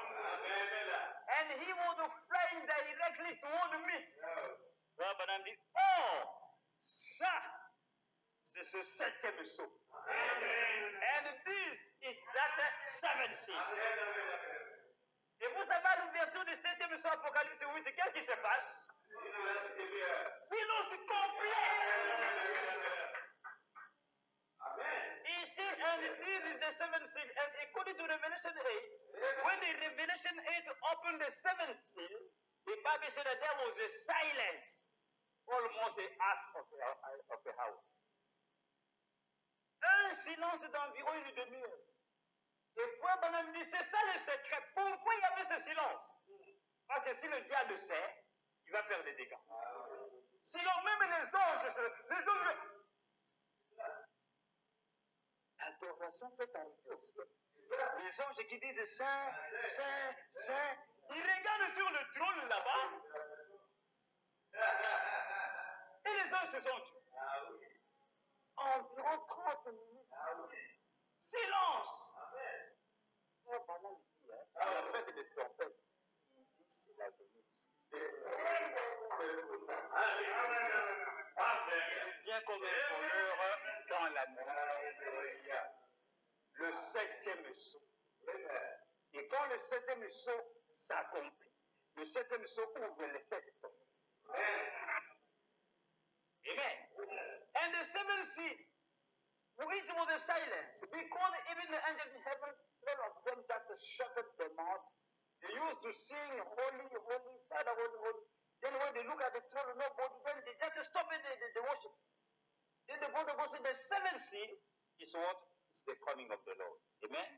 And he was flying directly toward me. Abraham dit, oh, ça, c'est ce 7e saut. And this is that 7th seal. Et vous savez, à l'ouverture du 7e saut, Apocalypse 8, qu'est-ce qui se passe? Silence complet. Ici, and this is the 7th seal. And according to Revelation 8, when the Revelation 8 opened the 7th seal, the Bible said that there was a silence, almost a half of a hour. Un silence d'environ une demi-heure. Et puis, Branham dit, c'est ça le secret. Pourquoi il y avait ce silence? Parce que si le diable le sait, il va faire des dégâts. Sinon, même les anges, l'adoration s'est arrêtée au ciel. Les anges qui disent Saint, Saint, Saint, ils regardent sur le trône là-bas. Et les anges se sont tués. Environ 30 minutes. Silence. Oh, pendant le dit, à la fête des trompettes, il dit c'est la venue du Seigneur. Il vient comme un voleur dans la nuit. Le 7e saut. Et quand le 7e saut s'accomplit, le 7e saut ouvre les 7 tombes. Amen. And the 7th seal, which was the silence, because even the angels in heaven, all of them just shut their mouth. They used to sing, Holy, Holy, Father, Holy, Holy. Then when they look at the throne, nobody, then they just stop it, the worship. Then the Bible goes, the 7th seal is what? It's the coming of the Lord. Amen.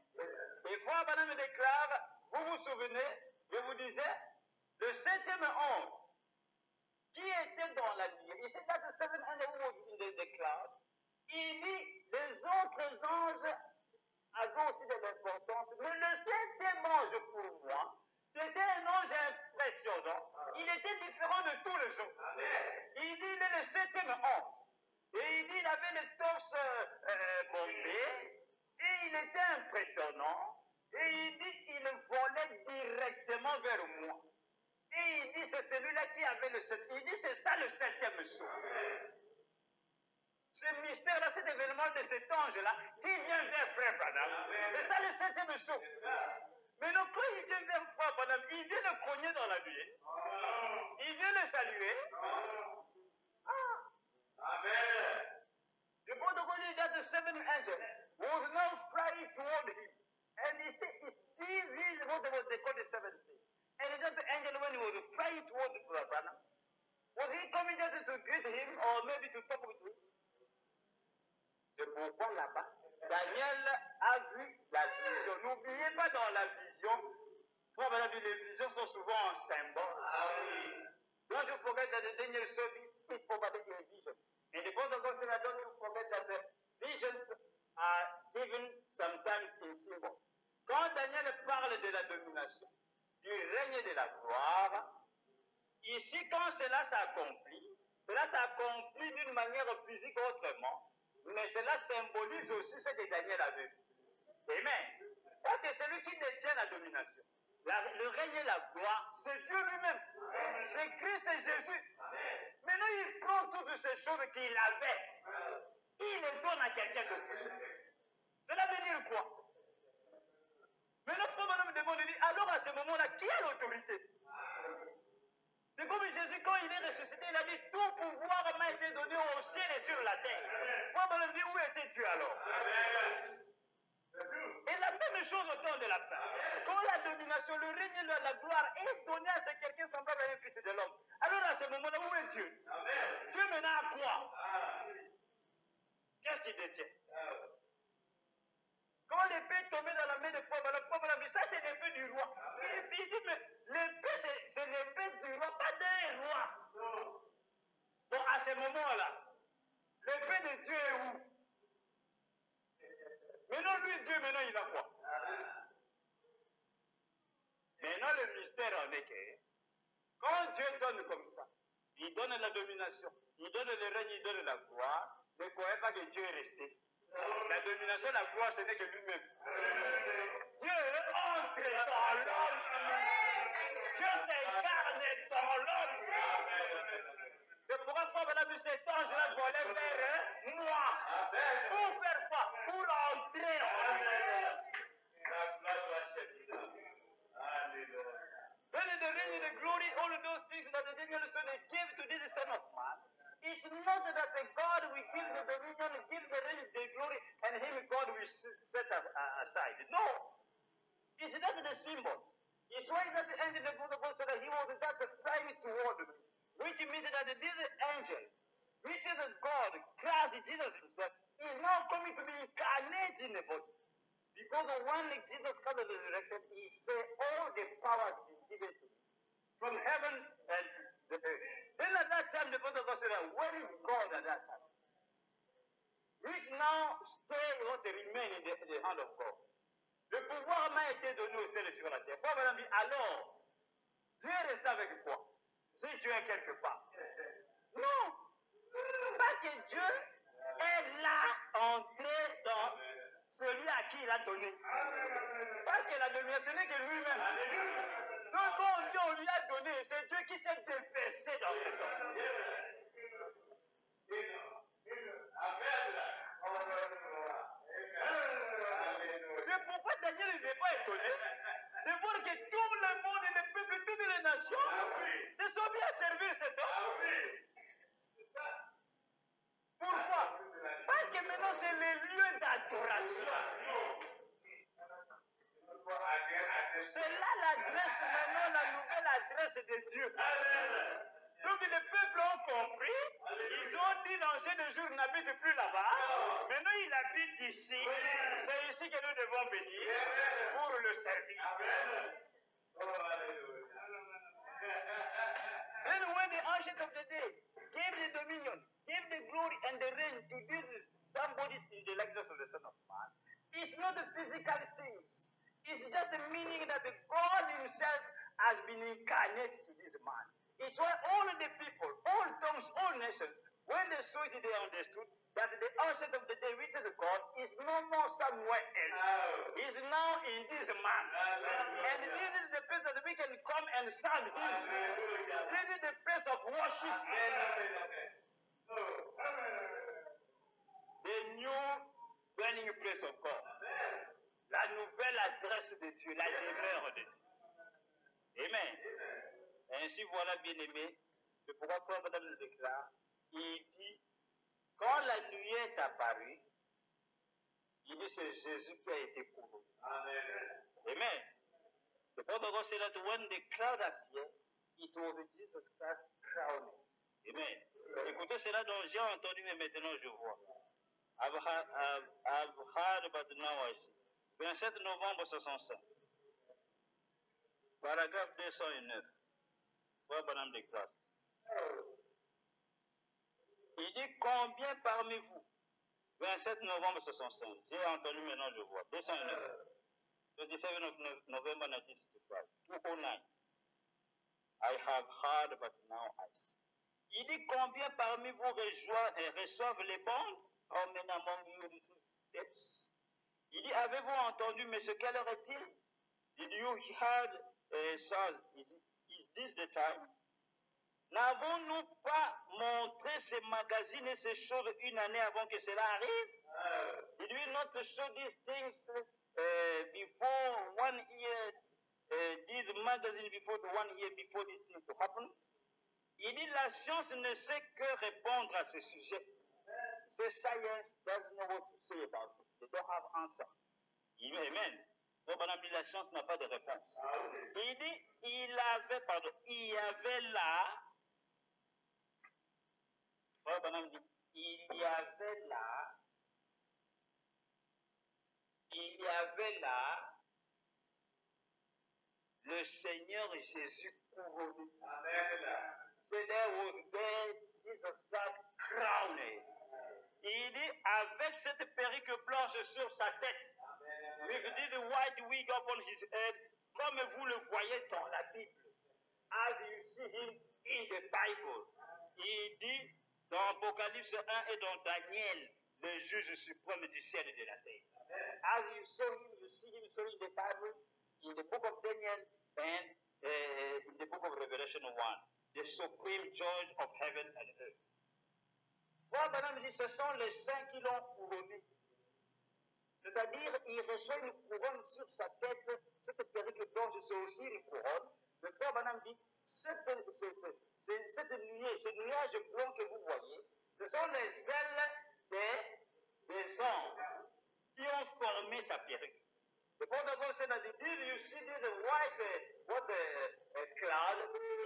Et Frère Branham me déclare, vous vous souvenez, je vous disais, le 7e ange, qui était dans la nuit, il s'est that the 7th angel who was in the cloud, il dit, les autres anges avaient aussi de l'importance, mais le 7e ange pour moi, c'était un ange impressionnant. Il était différent de tous les autres. Il dit, il est le 7e ange. Et il dit, il avait le torse bombé, et il était impressionnant, et il dit, il volait directement vers moi. Et il dit, c'est celui-là qui avait le septième. Il dit, c'est ça le septième sceau. Ce mystère-là, cet événement de cet ange-là, qui vient vers Frère Branham, c'est ça le septième sceau. Mais donc, quand il vient vers Frère Branham, il vient le cogner dans la nuée. Il vient le saluer. Amen. The protocol is that the seventh angel was now flying toward him. And he said, this is what they call the seventh seal. And that the angel, when he was flying toward Frère Branham, was he coming just to greet him or maybe to talk with him? C'est pourquoi là-bas, Daniel a vu la vision. N'oubliez pas dans la vision, les visions sont souvent un symbole. Don't you forget that the Daniel service is probably a vision. And the protocol said, don't you forget that the visions are given sometimes in symbol. Quand Daniel parle de la domination, du règne de la gloire, ici, quand cela s'accomplit d'une manière physique autrement, mais cela symbolise aussi ce que Daniel avait vu. Amen. Parce que celui qui détient la domination, le règne et la gloire, c'est Dieu lui-même. C'est Christ et Jésus. Maintenant, il prend toutes ces choses qu'il avait. Il les donne à quelqu'un d'autre. Cela veut dire quoi? Maintenant, Paul me demande, il dit, alors à ce moment-là, qui a l'autorité? C'est comme Jésus, quand il est ressuscité, il a dit, tout pouvoir m'a été donné au ciel et sur la terre. Paul me dit, où était Dieu alors? Et la même chose au temps de la fin. Quand la domination, le règne de la gloire est donné à ce quelqu'un semblable à un fils de l'homme. Alors à ce moment-là, où est Dieu? Dieu maintenant à quoi? Qu'est-ce qu'il détient? Quand l'épée est tombée dans la main de Paul, a dit, ça c'est l'épée du roi. Il dit, mais l'épée c'est l'épée du roi, pas d'un roi. Donc à ce moment-là, l'épée de Dieu est où? Maintenant lui, Dieu, maintenant il a quoi? Maintenant le mystère en est que, quand Dieu donne comme ça, il donne la domination, il donne le règne, il donne la gloire, ne croyez pas que Dieu est resté. La domination, la gloire, ce n'est que lui-même. Dieu entre dans l'homme. Dieu s'incarne dans l'homme. C'est pourquoi Paul a vu cet ange-là voler vers moi. Pour faire quoi? Pour entrer en lui. Then in the reign of the glory, all of those things that the Daniel son they gave to this Son of Man. It's not that the God will give the dominion, give the reign, the glory, and him God will set aside. No. It's not the symbol. It's why that the angel of the God said that he was that flying toward me. Which means that this angel, which is God, Christ, Jesus himself, is now coming to be incarnate in the body. Because when Jesus Christ was resurrected, he said, all the power has been given to me from heaven and the earth. Then at that time, the Prophet God said, where is God at that time? Which now stay, want to remain in the hand of God. Le pouvoir m'a été donné au ciel et sur la terre. Paul m'a dit, alors, Dieu est resté avec quoi? Si Dieu est quelque part. Non. Parce que Dieu est là, entré dans celui à qui il a donné. Parce que la domination, ce n'est que lui-même. Donc quand on dit on lui a donné, c'est Dieu qui s'est déversé dans cet homme. C'est pourquoi Daniel n'était pas étonné de voir que tout le monde et les peuples, toutes les nations se sont mis à servir cet homme. Pourquoi? Parce que maintenant c'est le lieu d'adoration. C'est là l'adresse maintenant, la nouvelle adresse de Dieu. Donc les peuples ont compris, ils ont dit l'ancien de jour n'habite plus là-bas, maintenant il habite ici, c'est ici que nous devons venir pour le servir. Then when the ancient of the day gave the dominion, gave the glory and the reign to this somebody in the likeness of the Son of Man, it's not a physical thing. It's just a meaning that God himself has been incarnate to this man. It's why all the people, all tongues, all nations, when they saw it, they understood that the onset of the day which is God is no more somewhere else. He's now in this man. And this is the place that we can come and serve him. This is the place of worship. The new dwelling place of God. La nouvelle adresse de Dieu, la demeure de Dieu. Amen. Ainsi, voilà, bien-aimé, c'est pourquoi Paul Madame le déclare, il dit, quand la nuit est apparue, il dit, c'est Jésus qui a été couronné. Amen. Amen. The protocol said that when the cloud appeared, it was Jesus Christ crowned. Amen. Écoutez cela dont j'ai entendu, mais maintenant je vois. I've heard, but now I see. 27 novembre 65. Paragraphe 209. Frère Bonhomme de classe. Il dit combien parmi vous? 27 novembre 65. J'ai entendu, maintenant je vois. 209. 27 November 1965. 209. I have heard, but now I see. Il dit combien parmi vous reçoivent les bandes? How many among you receive debts? Il dit avez-vous entendu, mais ce quelle heure est-il? Did you hear sound? Is this the time? N'avons-nous pas montré ces magazines et ces choses une année avant que cela arrive? Did we not show these things before 1 year, these magazines before 1 year before these things to happen? Il dit la science ne sait que répondre à ces sujets. The science doesn't know what to say about it. They don't have answer. Amen. Donc, la science n'a pas de réponse. Il dit, il y avait là, le Seigneur Jésus couronné. Amen. So there was there Jesus Christ crowned. Il dit, avec cette perruque blanche sur sa tête, with this white wig upon his head, comme vous le voyez dans la Bible, as you see him in the Bible. Il dit dans Apocalypse 1 et dans Daniel, le juge suprême du ciel et de la terre. As you saw him, you see him so in the Bible, in the book of Daniel and in the book of Revelation 1, the supreme judge of heaven and earth. Frère Branham dit, ce sont les saints qui l'ont couronné. C'est-à-dire, il reçoit une couronne sur sa tête, cette perruque blanche, c'est aussi une couronne. Le Frère Branham dit, cette nuée, ce nuage blanc que vous voyez, ce sont les ailes des anges qui ont formé sa perruque. The protocol said that did you see this white cloud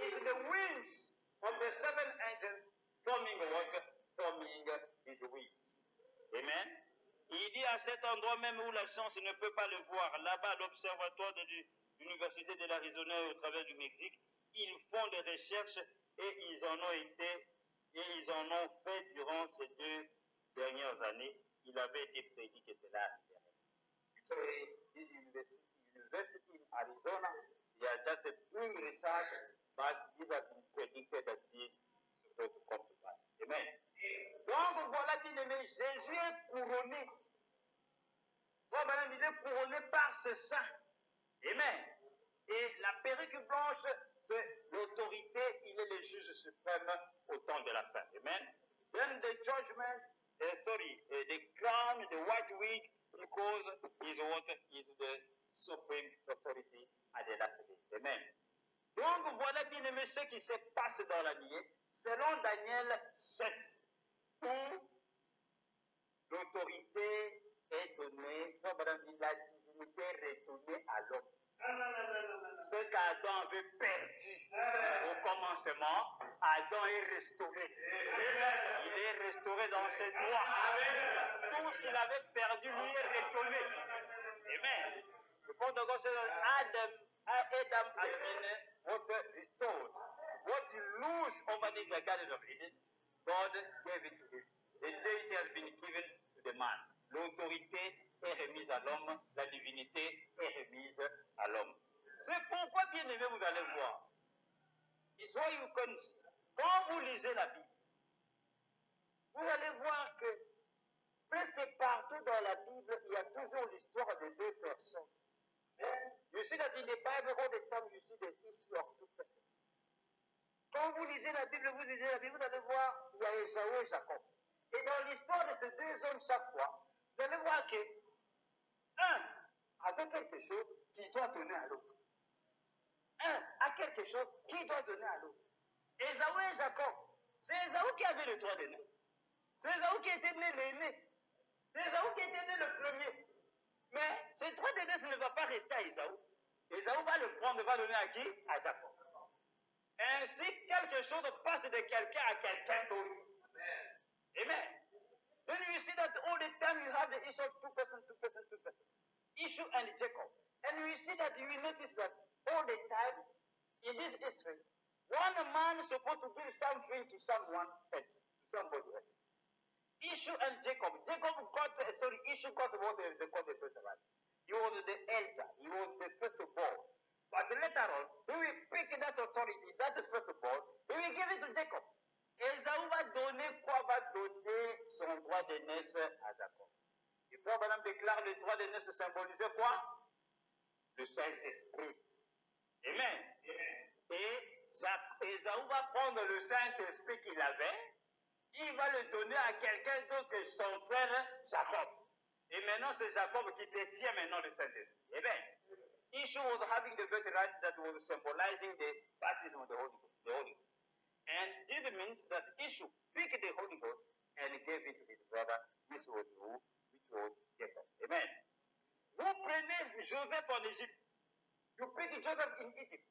is the wings of the seven angels forming his wings. Amen. Il dit à cet endroit même où la science ne peut pas le voir, là-bas à l'observatoire de l'Université de l'Arizona au travers du Mexique, ils font des recherches et ils en ont fait durant ces 2 dernières années. Il avait été prédit que cela arriverait. So, this university in Arizona, they are just doing research, but it has been predicted that this is supposed to come to pass. Amen. Donc voilà, bien aimé, Jésus est couronné. Il est couronné par ce sang. Amen. Et la perruque blanche, c'est l'autorité, il est le juge suprême au temps de la fin. Amen. Then the judgment, the crown, the white wig, because is the supreme authority at the last day. Amen. Donc voilà, bien aimé, ce qui se passe dans la nuit, selon Daniel 7, où l'autorité est donnée, la divinité est retournée à l'homme. Ce qu'Adam avait perdu au commencement, Adam est restauré. Il est restauré dans ses droits. Tout ce qu'il avait perdu, lui est retourné. Amen. Le protocole c'est Adam had been restored. What he lose over the Garden of Eden, God gave it to him. The deity has been given to the man. L'autorité est remise à l'homme, la divinité est remise à l'homme. C'est pourquoi, bien aimé, vous allez voir. Quand vous lisez la Bible, vous allez voir que presque partout dans la Bible, il y a toujours l'histoire de deux personnes. You see that in the Bible, all the time, you see the issue of two persons. Quand vous lisez la Bible, vous allez voir, il y a Ésaü et Jacob. Et dans l'histoire de ces deux hommes chaque fois, vous allez voir que un avait quelque chose qui doit donner à l'autre. Un a quelque chose qui doit donner à l'autre. Ésaü et Jacob, c'est Ésaü qui avait le droit de naître. C'est Ésaü qui était né l'aîné. C'est Ésaü qui était né le premier. Mais ce droit de naissance ne va pas rester à Ésaü. Ésaü va le prendre, va donner à qui? À Jacob. Ainsi, quelque chose passe de quelqu'un à quelqu'un d'autre. Amen. Then you see that all the time you have the issue of two person. Issue and Jacob. And you see that you will notice that all the time in this history, one man is supposed to give something to someone else, to somebody else. Issue and Jacob. Issue got what they call the first one. He was the elder. He was the firstborn. But later on, he will pick that authority, that firstborn, he will give it to Jacob. Ésaü va donner quoi? Va donner son droit de naissance à Jacob. Et puis, Abraham déclare le droit de naissance symbolisait quoi? Le Saint-Esprit. Amen. Et Ésaü va prendre le Saint-Esprit qu'il avait, il va le donner à quelqu'un d'autre que son frère Jacob. Et maintenant, c'est Jacob qui détient maintenant le Saint-Esprit. Amen. Issue was having the birthright that was symbolizing the baptism of the Holy Ghost. And this means that Issue picked the Holy Ghost and gave it to his brother, which was Jacob. Amen. Vous prenez Joseph en Égypte. You pick Joseph in Egypt.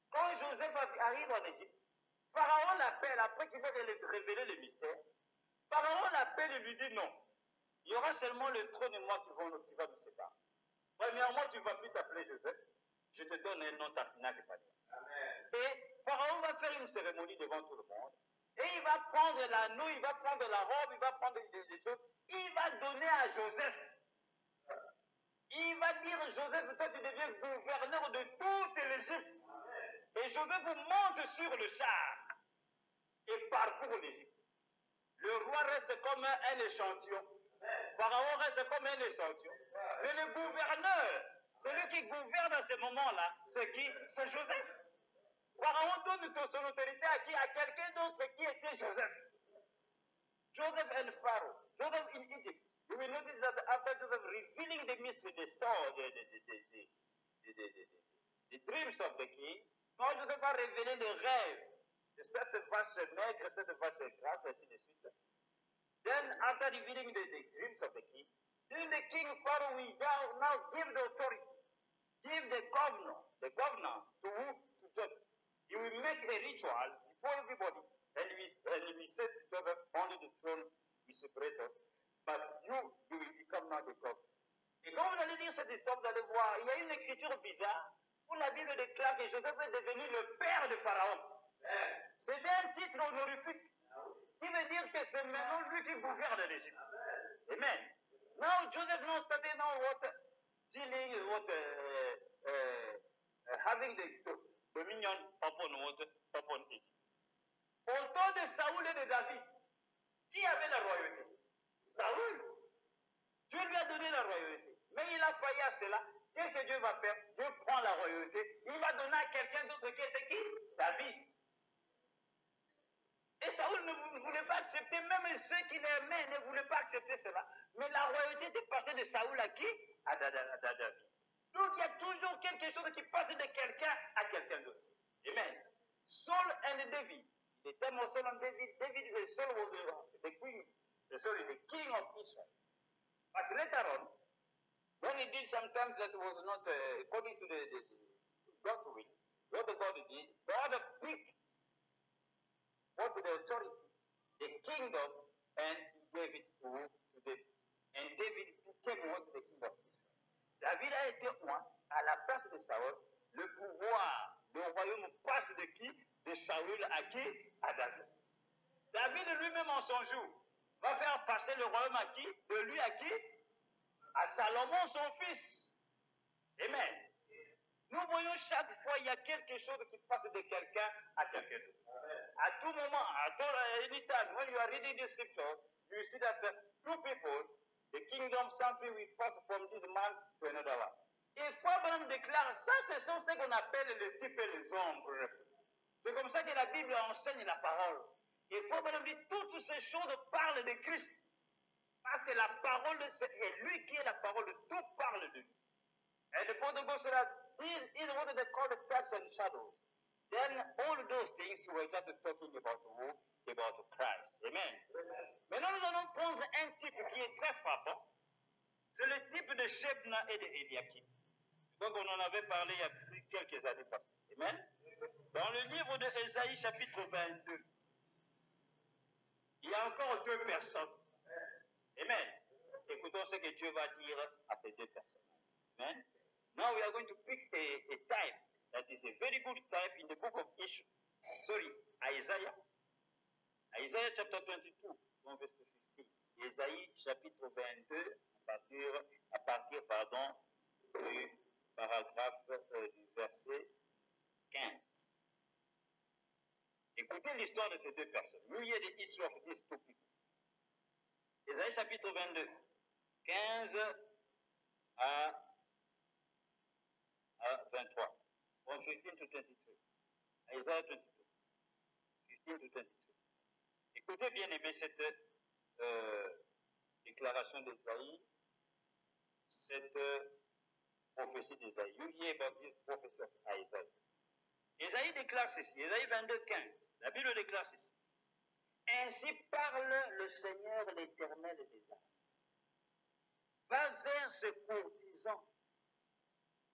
Quand Joseph arrive en Égypte, Pharaon l'appelle, après qu'il va révéler le mystère, Pharaon l'appelle et lui dit non. Il y aura seulement le trône et moi qui va nous séparer. Premièrement, tu ne vas plus t'appeler Joseph. Je te donne un nom Tafinakepania. Et Pharaon va faire une cérémonie devant tout le monde. Et il va prendre l'anneau, il va prendre la robe, il va prendre des choses. Il va donner à Joseph. Il va dire, Joseph, toi tu deviens gouverneur de toute l'Égypte. Et Joseph monte sur le char et parcourt l'Égypte. Le roi reste comme un échantillon. Pharaon reste comme un échantillon. Mais le gouverneur, celui qui gouverne à ce moment-là, c'est qui? C'est Joseph. Pharaon donne son autorité à qui? À quelqu'un d'autre qui était Joseph. Joseph and Pharaoh. Joseph in Egypt. You will notice that after Joseph revealing the mystery, the dreams of the king, quand Joseph a révélé le rêve de cette vache maigre, cette vache grasse, ainsi de suite, then after revealing the dreams of the king, then the king Pharaoh will now give the authority, give the governance to who? To Joseph. He will make a ritual before everybody, and we say to Joseph, only the throne will separate us, but you will become now the God. Et quand vous allez lire cette histoire, vous allez voir, il y a une écriture bizarre où la Bible déclare que Joseph est devenu le père de Pharaon. C'était un titre honorifique qui veut dire que c'est maintenant lui qui gouverne l'Égypte. Amen. Now Joseph now started now dealing having the dominion upon Egypt. Au temps de Saoul et de David, qui avait la royauté? Saoul. Dieu lui a donné la royauté. Mais il a failli à cela. Qu'est-ce que Dieu va faire? Dieu prend la royauté. Il va donner à quelqu'un d'autre qui était qui? David. Et Saoul ne voulait pas accepter, même ceux qui l'aimaient ne voulaient pas accepter cela. Mais la royauté était passée de Saoul à qui? À David. Donc il y a toujours quelque chose qui passe de quelqu'un à quelqu'un d'autre. Amen. Saul and David. The time of Saul and David, Saul was the king of Israel. But later on, when he did sometimes that was not according to the God's will, what God did, God picked what's the authority, the kingdom, and he gave it to David. And David became what the king of Israel. David a été roi à la place de Saül. Le pouvoir, le royaume passe de qui? De Saül à qui? À David. David lui-même en son jour va faire passer le royaume à qui? De lui à qui? À Salomon son fils. Amen. Nous voyons chaque fois il y a quelque chose qui passe de quelqu'un à quelqu'un d'autre. À tout moment, any time, when you are reading the scripture, you see that two people, The kingdom something we pass from this man to another one. Et quoi, Madame déclare, ça, ce sont ce qu'on appelle le type et les ombres. C'est comme ça que la Bible enseigne la parole. Et quoi, Madame dit, toutes ces choses parlent de Christ. Parce que la parole, c'est lui qui est la parole, tout parle de lui. And the Bible says that this is what they call the types and shadows. Then all those things were just talking about who? About Christ. Amen. Maintenant, nous allons prendre un type qui est très frappant. C'est le type de Shebna et de Eliakim. Donc, on en avait parlé il y a quelques années passées. Amen. Dans le livre de Ésaïe, chapitre 22, il y a encore deux personnes. Amen. Écoutons ce que Dieu va dire à ces deux personnes. Amen. Now we are going to pick a type that is a very good type in the book of Isaiah. Isaiah chapter 22, verse 15. Ésaïe chapitre 22, à partir du paragraphe du verset 15. Écoutez l'histoire de ces deux personnes. Nous, il y a des histoires of these two people. Ésaïe chapitre 22, 15 à 23. From 15 to 23. Isaiah 22, 15 to 23. Écoutez bien aimé cette déclaration d'Ésaïe, cette prophétie d'Ésaïe. You hear about this prophecy of Isaiah. Ésaïe déclare ceci, Ésaïe 22, 15. La Bible déclare ceci. Ainsi parle le Seigneur l'Éternel des armées. Va vers ce courtisan,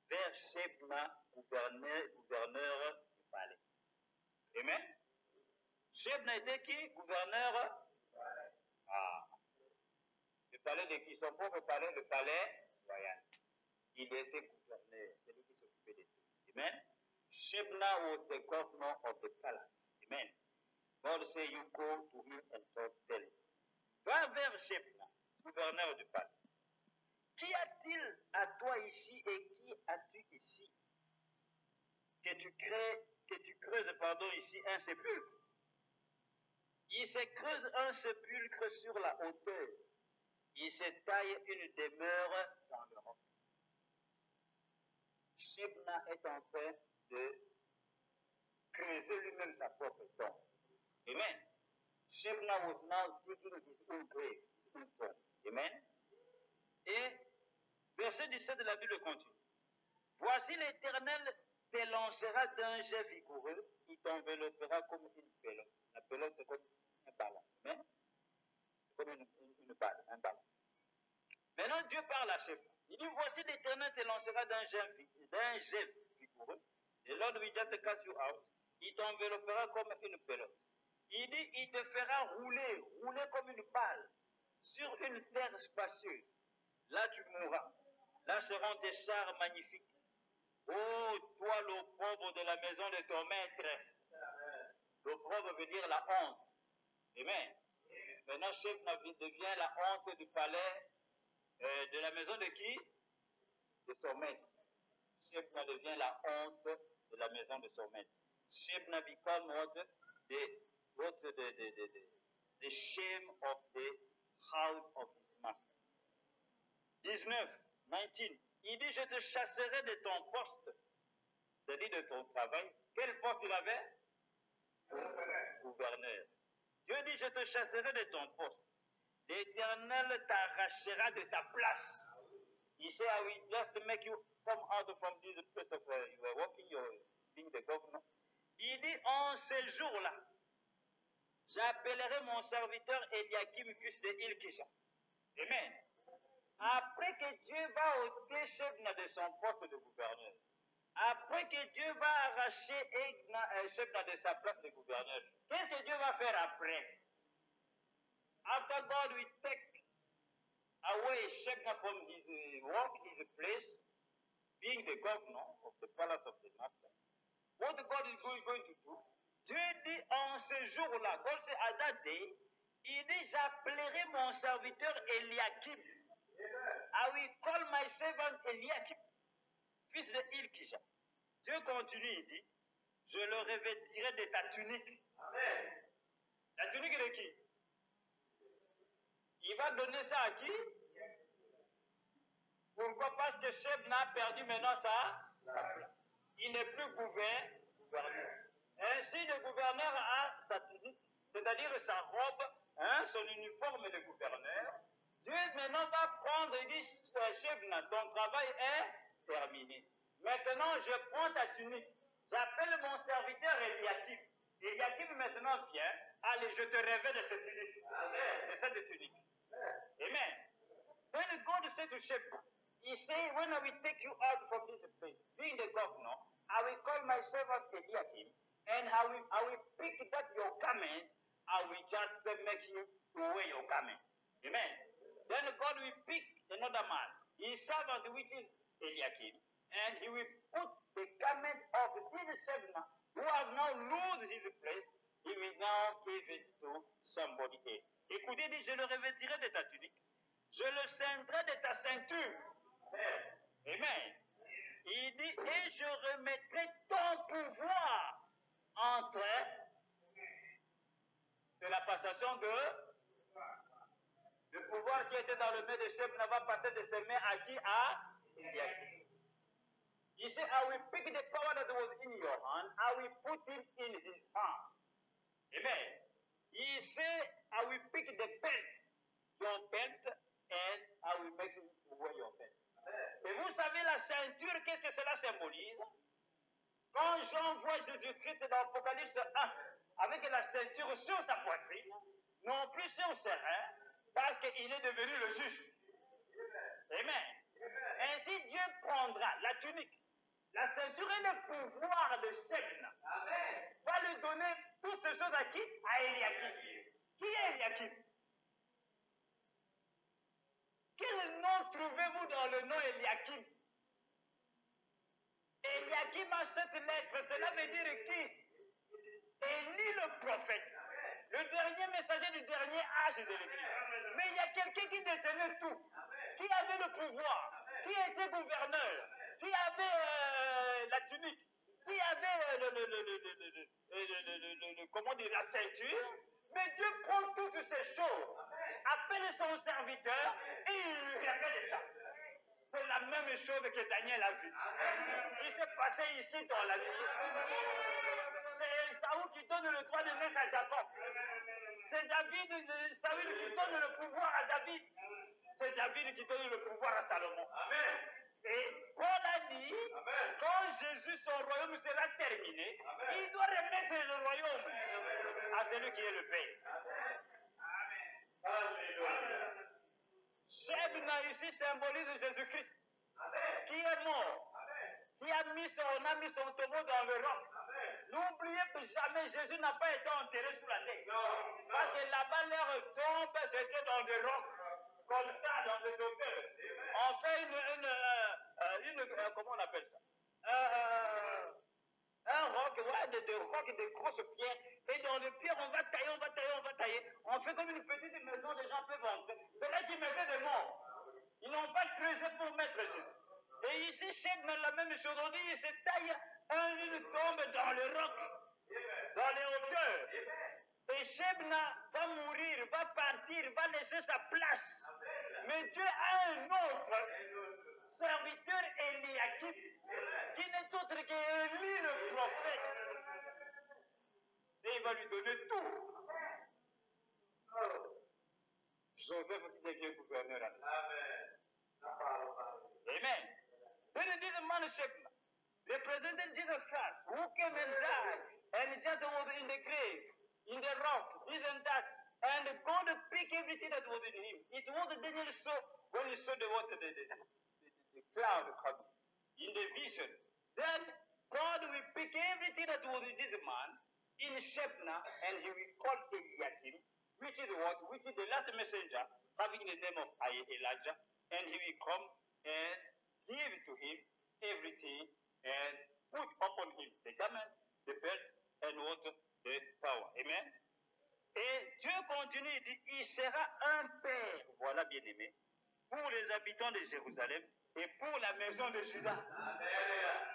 vers Shebna, gouverneur du palais. Amen. Shebna était qui? Gouverneur. Ah. Le palais de qui? Son propre palais, le palais royal. Il était gouverneur, c'est lui qui s'occupait de tout. Amen. Shebna was the governor of the palace. Amen. God say you go to him and tell him. Va vers Shebna, gouverneur du palais. Qu'y a-t-il à toi ici et qui as-tu ici? Que tu creuses ici un sépulcre. Il se creuse un sépulcre sur la hauteur. Il se taille une demeure dans le roc. Shebna est en train de creuser lui-même sa propre tombe. Amen. Shebna was now digging his own grave, his own tomb. Amen. Et verset 17 de la Bible continue. Voici l'Éternel te lancera d'un jet vigoureux, il t'enveloppera comme une pelote. La pelote, c'est comme un ballon. Amen. C'est comme une balle, un ballon. Maintenant, Dieu parle à Shebna. Il dit, voici l'Éternel te lancera d'un jet vigoureux. The Lord will just cast you out. Il t'enveloppera comme une pelote. Il dit, il te fera rouler comme une balle sur une terre spacieuse. Là, tu mourras. Là seront tes chars magnifiques. Oh, toi, l'opprobre de la maison de ton maître. L'opprobre veut dire la honte. Amen. Maintenant, Shebna devient la honte du palais, de la maison de qui? De son maître. Shebna devient la honte de la maison de son maître. Shebna become the shame of the house of his master. 19. Il dit, je te chasserai de ton poste, c'est-à-dire de ton travail. Quel poste il avait? Gouverneur. Dieu dit, je te chasserai de ton poste. L'Éternel t'arrachera de ta place. He said, I will just make you come out from this place of where you are working, you are being the governor. Il dit, en ces jours-là, j'appellerai mon serviteur Eliakim, fils de Hilkisha. Amen. Après que Dieu va ôter Shebna de son poste de gouverneur, après que Dieu va arracher Shebna de sa place de gouverneur, qu'est-ce que Dieu va faire après? After God will take away Shebna from his work, his place, being the governor of the palace of the master, what God is going to do? Dieu dit en ce jour-là, God said at that day, il dit, j'appellerai mon serviteur Eliakim. I will call my servant Eliakim, fils de Hilkisha. Dieu continue, il dit, je le revêtirai de ta tunique. Amen. La tunique de qui? Il va donner ça à qui? Shebna a perdu maintenant sa place. Il n'est plus gouverneur. Ainsi, le gouverneur a sa tunique, c'est-à-dire sa robe, son uniforme de gouverneur. Dieu maintenant va prendre et dit, Shebna, ton travail est terminé. Maintenant, je prends ta tunique. J'appelle mon serviteur Eliakim. Eliakim maintenant vient. Allez, je te revêts de cette tunique. De cette tunique. Amen. Then God said to Shebna, he said, when I will take you out from this place, being the governor, I will call my servant Eliakim, and I will pick that your garment, I will just make you to wear your garment. Amen. Then God will pick another man, his servant, which is Eliakim, and he will put the garment of this Shebna, who has now lost his place, he will now give it to somebody else. Écoutez, dit, je le revêtirai de ta tunique, je le ceindrai de ta ceinture. Amen. Il dit, et je remettrai ton pouvoir entre. C'est la passation de. Le pouvoir qui était dans le main de Shebna va passer de ses mains à qui? À Eliakim. He said, I will pick the power that was in your hand, I will put it in his hand. Amen. He said, I will pick the belt, your belt, and I will make you wear your belt. Et vous savez, la ceinture, qu'est-ce que cela symbolise? Quand Jean voit Jésus-Christ dans Apocalypse 1, avec la ceinture sur sa poitrine, non plus sur ses reins, parce qu'il est devenu le juge. Amen. Ainsi, Dieu prendra la tunique, la ceinture et le pouvoir de Shebna. Va lui donner toutes ces choses à qui? À Eliakim. Qui est Eliakim? Quel nom trouvez-vous dans le nom Eliakim? Eliakim a cette lettre, cela veut dire qui? Élie le prophète, le dernier messager du dernier âge de l'Église. Mais il y a quelqu'un qui détenait tout, qui avait le pouvoir, qui était gouverneur, qui avait la tunique, qui avait comment dire, la ceinture. Mais Dieu prend toutes ces choses, appelle son serviteur et il lui répète ça. C'est la même chose que Daniel a vu. Qui s'est passé ici dans la vie. C'est Saoul qui donne le droit de naissance à Jacob. C'est Saül qui donne le pouvoir à David. C'est David qui donne le pouvoir à Salomon. Amen. Et Paul a dit, quand Jésus, son royaume sera terminé, il doit remettre le royaume à celui qui est le Père. Alléluia. Shebna ici symbolise Jésus-Christ, qui est mort, qui a mis son tombeau dans le roc. N'oubliez jamais, Jésus n'a pas été enterré sous la terre. Parce que là-bas, leur tombe, c'était dans le roc, comme ça, dans le hauteur. On fait comment on appelle ça? Un roc, ouais, des rocs, des grosses pierres. Et dans les pierres, on va tailler. On fait comme une petite maison, les gens peuvent entrer. C'est là qu'ils mettaient des morts. Ils n'ont pas creusé pour mettre Jésus. Et ici, Shebna, la même chose, on dit, il se taille une tombe dans le roc, dans les hauteurs. Et Shebna va mourir, va partir, va laisser sa place. Mais Dieu a un autre serviteur, Eliakim, qui n'est autre qu'Élie le prophète. Et il va lui donner tout. Joseph qui devient gouverneur. Amen. Then this man Shebna represented Jesus Christ, who came and died, and just was in the grave, in the rock, this and that, and God picked everything that was in him. It was Daniel saw when he saw the cloud coming in the vision. Then God will pick everything that was in this man in Shebna, and he will call Eliakim, which is what? Which is the last messenger having the name of Elijah, and he will come and give to him everything and put upon him the garment, the belt, and what? The power. Amen. Et Dieu continue, il dit, il sera un père, voilà bien aimé, pour les habitants de Jérusalem et pour la maison de Juda. Amen.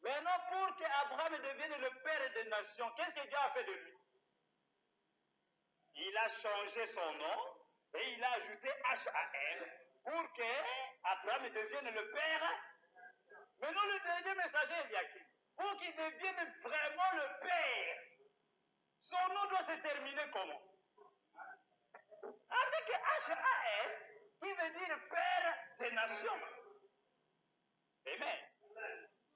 Maintenant, pour qu'Abraham devienne le père des nations, qu'est-ce que Dieu a fait de lui? Il a changé son nom et il a ajouté H-A-M pour qu'Abraham Abraham devienne le père. Maintenant, le dernier messager est Eliakim. Pour qu'il devienne vraiment le père, son nom doit se terminer comment? Avec H-A-L, qui veut dire père des nations. Amen.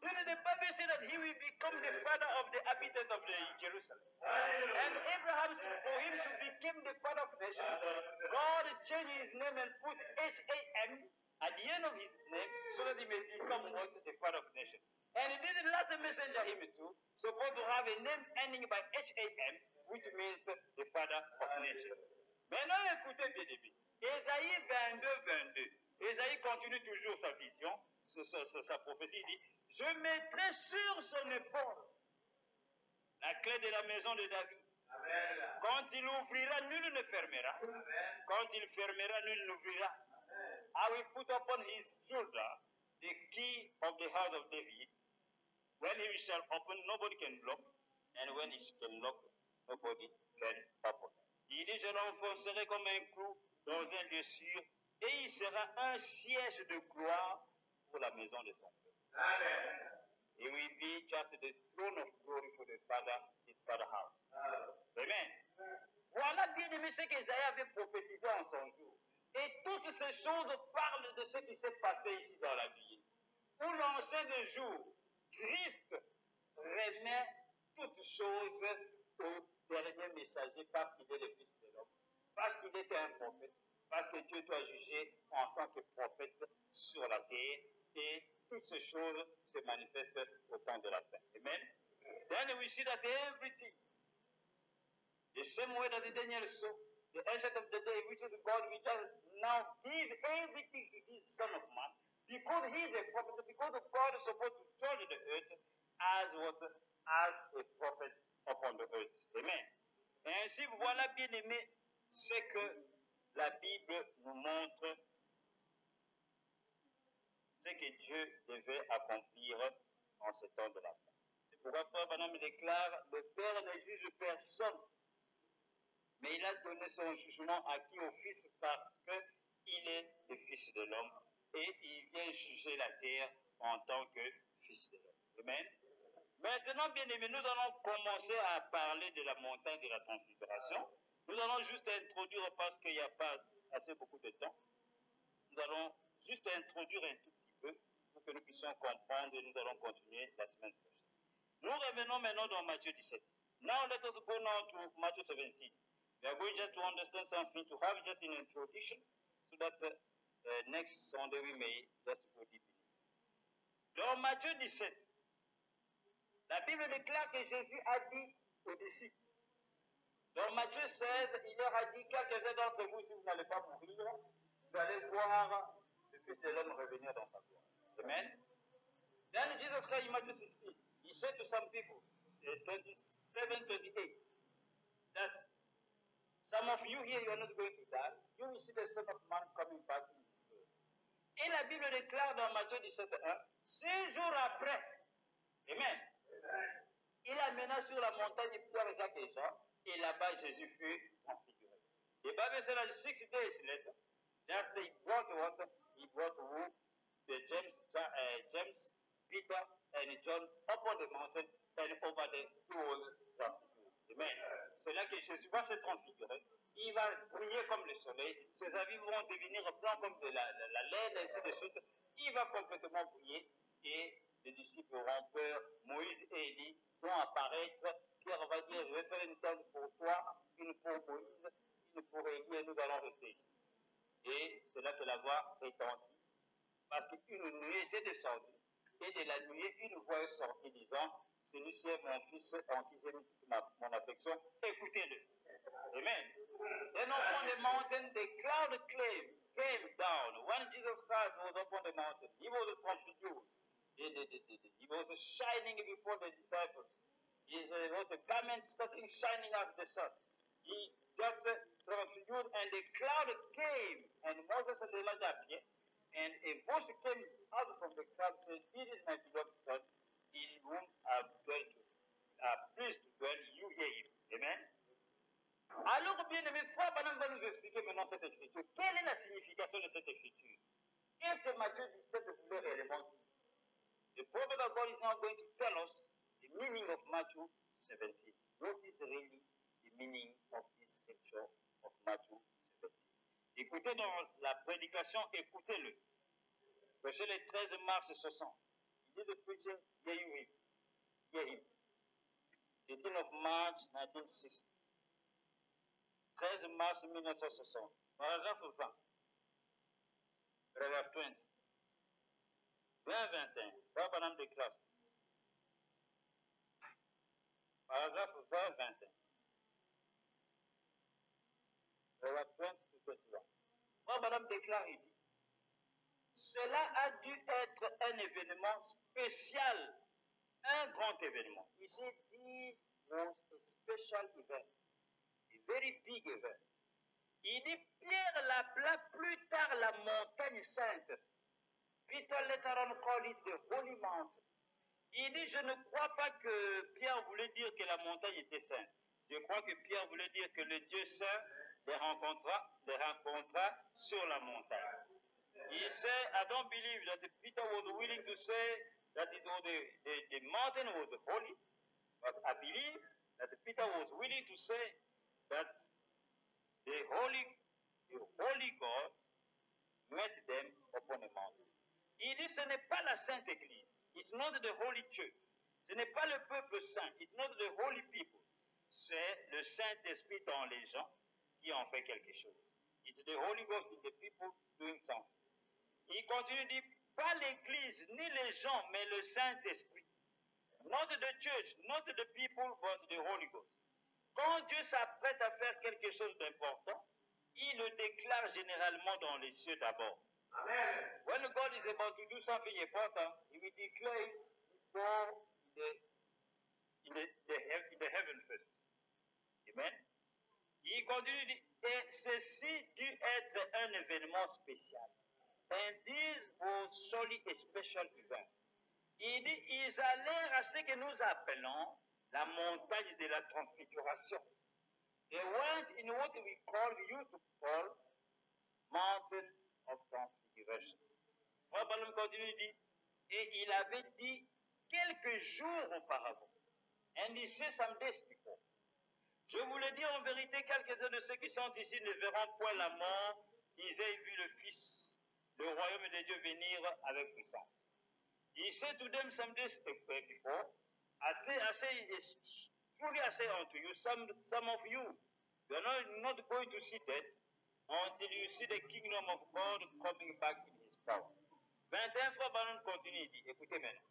You know, the Bible says that he will become the father of the inhabitants of the Jerusalem. And Abraham, for him to become the father of nations, God changed his name and put H-A-M at the end of his name so that he may become what? The father of nations. And this is the last messenger him too, supposed to have a name ending by H-A-M, which means the father of nations. Maintenant, écoutez bien, bien. Ésaïe 22. Ésaïe continue toujours sa vision, sa prophétie. Il dit, je mettrai sur son épaule la clé de la maison de David. Amen. Quand il ouvrira, nul ne fermera. Amen. Quand il fermera, nul n'ouvrira. I will put upon his shoulder the key of the house of David. When he shall open, nobody can lock. And when he can lock, nobody can open. Il dit, je l'enfoncerai comme un clou dans un lieu sûr, et il sera un siège de gloire pour la maison de son père. Amen. He will be just the throne of glory for the Father, his Father house. Amen. Voilà bien aimé ce qu'Ésaïe avait prophétisé en son jour. Et toutes ces choses parlent de ce qui s'est passé ici dans la vie. Où l'ancien de jour, Christ remet toutes choses au dernier messager parce qu'il est le Fils de l'homme, parce qu'il était un prophète, parce que Dieu doit juger en tant que prophète sur la terre, et toutes ces choses se manifestent au temps de la fin. Amen. Then we see that everything, the same way that the Daniel saw, the ancient of the day, which is God, we just now give everything to this Son of Man, because he is a prophet, because God is supposed to judge the earth as what? As a prophet upon the earth. Amen. Et ainsi, voilà bien aimé, ce que la Bible nous montre, ce que Dieu devait accomplir en ce temps de la fin. C'est pourquoi Frère Branham déclare, le Père ne juge personne, mais il a donné son jugement acquis au Fils parce qu'il est le Fils de l'homme et il vient juger la terre en tant que Fils de l'homme. Amen. Maintenant, bien aimé, nous allons commencer à parler de la montagne de la transfiguration. Nous allons juste introduire, parce qu'il n'y a pas assez beaucoup de temps, nous allons juste introduire un tout petit peu pour que nous puissions comprendre et nous allons continuer la semaine prochaine. Nous revenons maintenant dans Matthieu 17. Now let us go now to Matthew 17. We are going just to understand something, to have just an introduction, so that next Sunday we may just go deep in it. Dans Matthieu 17, la Bible déclare que Jésus a dit aux disciples. Dans Matthieu 16, il leur a dit, quelques-uns d'entre vous, si vous n'allez pas mourir, vous allez voir le Fils de l'homme revenir dans sa gloire. Amen. Then Jesus Christ in Matthew 16, he said to some people, 27-28, that some of you here, you are not going to die. You will see the Son of Man coming back in his glory. Et la Bible déclare dans Matthieu 17:1, 6 jours après, amen, il amena sur la montagne Pierre, Jacques et Jean, et là-bas Jésus fut transfiguré. The Bible said that 6 days later, just he brought water, he brought wood, the James, Peter, and John up on the mountain, and over there he was transfigured. Amen. C'est là que Jésus va se transfigurer. Il va briller comme le soleil. Ses habits vont devenir blancs comme de la laine, ainsi de suite. Il va complètement briller et les disciples auront peur. Moïse et Élie vont apparaître. Pierre va dire, je vais faire une tente pour toi, une pour Moïse, une pour Élie, et nous allons rester ici. Et c'est là que la voix retentit, parce qu'une nuée était descendue, et de la nuée, une voix est sortie disant, celui-ci est mon fils en qui j'ai mis toute mon affection, écoutez-le. Amen. Then upon the mountain, the cloud came down. When Jesus Christ was upon the mountain, he was transfigured. He was shining before the disciples. His was a garment starting shining as the sun. He got transfigured, and the cloud came, and Moses and Elijah appeared, and a voice came out from the cloud saying, "This is my beloved Son, in whom I am pleased to dwell. You hear him." Amen. Alors, bien aimé, Frère Branham va nous expliquer maintenant cette écriture. Quelle est la signification de cette écriture? Et qu'est-ce que Matthieu 17 voulait réellement dire? The prophet of God is now going to tell us the meaning of Matthew 17. What is really the meaning of this scripture of Matthew 17? Écoutez dans la prédication, écoutez-le. Verset le 13 mars 60. Il dit de preaching, hear him. Hear him. 18 of March 1960. 13 mars 1960. Paragraphe 20. Paragraphe 20. 20-21. Rabbanam de classe. Paragraphe 20-21. Paragraphe 20-21. Rabbanam déclare ici. Cela a dû être un événement spécial, un grand événement. Ici, this was a special event, a very big event. Il dit, Pierre l'appela plus tard la montagne sainte. Peter later on called it the Holy Mountain. Il dit, je ne crois pas que Pierre voulait dire que la montagne était sainte. Je crois que Pierre voulait dire que le Dieu saint les rencontra sur la montagne. He said, I don't believe that Peter was willing to say that it was the mountain was holy, but I believe that Peter was willing to say that the holy God met them upon a mountain. Il dit, ce n'est pas la Sainte Église. It's not the Holy Church. Ce n'est pas le peuple saint. It's not the holy people. C'est le Saint-Esprit dans les gens qui en fait quelque chose. It's the Holy Ghost in the people doing something. Il continue, dit, pas l'Église, ni les gens, mais le Saint-Esprit. Not the church, not the people, but the Holy Ghost. Quand Dieu s'apprête à faire quelque chose d'important, il le déclare généralement dans les cieux d'abord. Amen. When God is about to do something important, he will declare it before in the heaven first. Amen. Il continue, dit, et ceci dut être un événement spécial. And this was surely a special event. Il dit, ils allèrent à ce que nous appelons la montagne de la transfiguration. They went in what we used to call mountain of transfiguration. Rabbanam continue, dit, et il avait dit quelques jours auparavant. And he said some days before. Je vous le dis en vérité, quelques-uns de ceux qui sont ici ne verront point la mort, qu'ils aient vu le Fils, le royaume de Dieu venir avec puissance. He said to them some days before, I say, truly I say unto you, some of you, you are not going to see death until you see the kingdom of God coming back in his power. 21 fois, Baron continue, il dit, écoutez maintenant.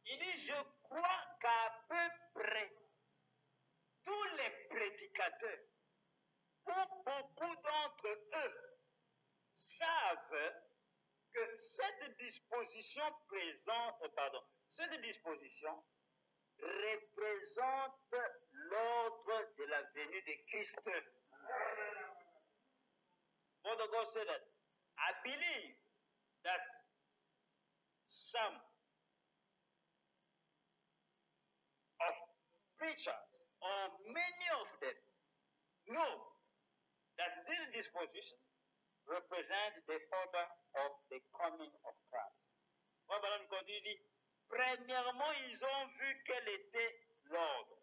Il dit, je crois qu'à peu près tous les prédicateurs, ou beaucoup d'entre eux, savent que cette disposition représente l'ordre de la venue de Christ. Father God said that, I believe that some of preachers, or many of them, know that this disposition represents the order of the coming of Christ. Abraham continue dit, premièrement, ils ont vu quel était l'ordre.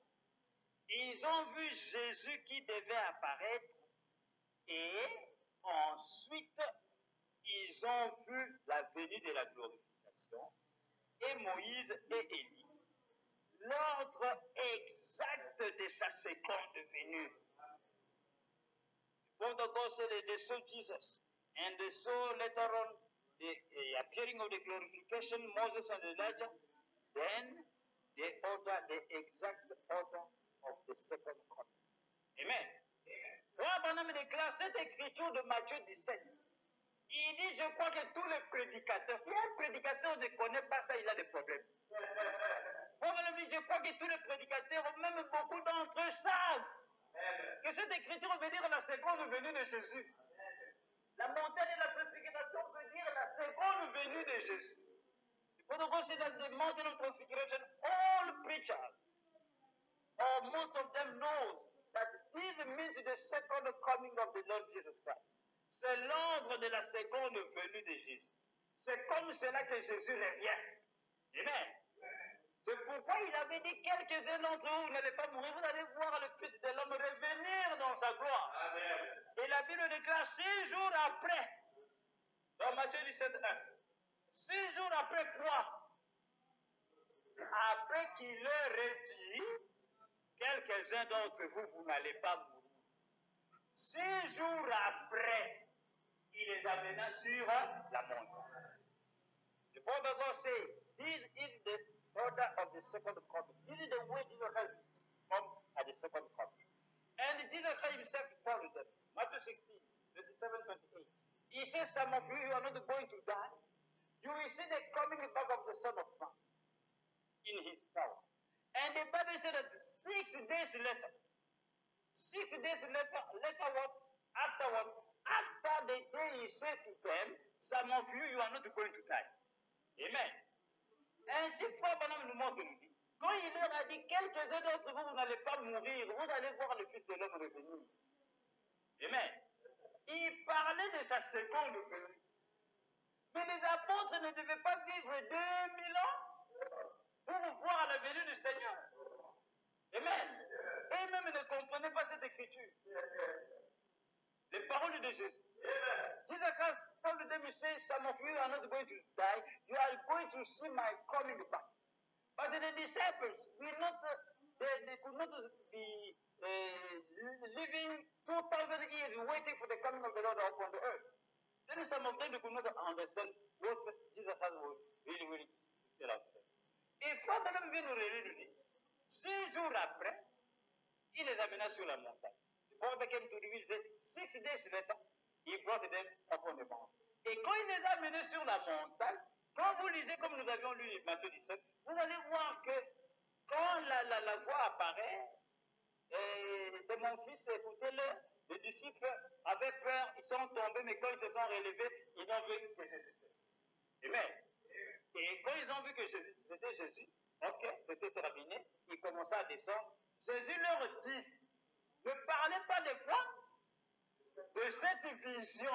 Ils ont vu Jésus qui devait apparaître et ensuite, ils ont vu la venue de la glorification et Moïse et Élie. L'ordre exact de sa seconde venue. For the God said that they saw Jesus, and they saw later on the appearing of the glorification, Moses and Elijah, then they order the exact order of the second coming. Amen. Abraham déclare cette écriture de Matthieu 17. Il dit, je crois que tous les prédicateurs, si un prédicateur ne connaît pas ça, il a des problèmes. Abraham dit, je crois que tous les prédicateurs, même beaucoup d'entre eux, savent que cette écriture veut dire la seconde venue de Jésus. La montagne de la transfiguration veut dire la seconde venue de Jésus. For the God said that the mountain of transfiguration, all preachers, or most of them know that this means the second coming of the Lord Jesus Christ. C'est l'ordre de la seconde venue de Jésus. C'est comme cela que Jésus revient. Amen. C'est pourquoi il avait dit quelques-uns d'entre vous n'allez pas mourir, vous allez voir le Fils de l'homme revenir dans sa gloire. Amen. Et la Bible déclare 6 jours après, dans Matthieu 17:1. 6 jours après quoi? Après qu'il leur ait dit, quelques-uns d'entre vous, vous n'allez pas mourir. 6 jours après, il les amena sur la montagne. The Bible goes say, this is the order of the second coming. This is the way Jesus Christ come at the second coming. And Jesus Christ himself told them, Matthew 16, 27, 28. He says, some of you are not going to die. You will see the coming back of the Son of Man in his power. And the Bible said that 6 days later, 6 days later what? After what? After the day he said to them, some of you, you are not going to die. Amen. Ainsi, Frère Branham nous montre, nous dit, quand il leur a dit, quelques-uns d'entre vous, vous n'allez pas mourir, vous allez voir le Fils de l'homme revenir. Amen. Il parlait de sa seconde venue. Mais les apôtres ne devaient pas vivre 2000 ans pour voir la venue du Seigneur. Amen. Et même ne comprenaient pas cette écriture. Les paroles de Jésus. Jesus Christ told them, he said, some of you are not going to die, you are going to see my coming back. But the disciples will not, they could not be living 2,000 years waiting for the coming of the Lord upon the earth. Then some of them they could not understand what Jesus Christ was really tell us. Et Frère Branham vient nous réunir, 6 jours après, il les amena sur la montagne. The prophet came to reveal, said, 6 days later, he brought them upon the mountain. Et quand il les a menés sur la montagne, quand vous lisez comme nous avions lu Matthieu 17, vous allez voir que quand la voix apparaît, c'est mon fils, écoutez-le, les disciples avaient peur, ils sont tombés, mais quand ils se sont relevés, ils n'ont vu que Jésus. Amen. Et quand ils ont vu que c'était Jésus, ok, c'était terminé, ils commençaient à descendre. Jésus leur dit, ne parlez pas de quoi? De cette vision.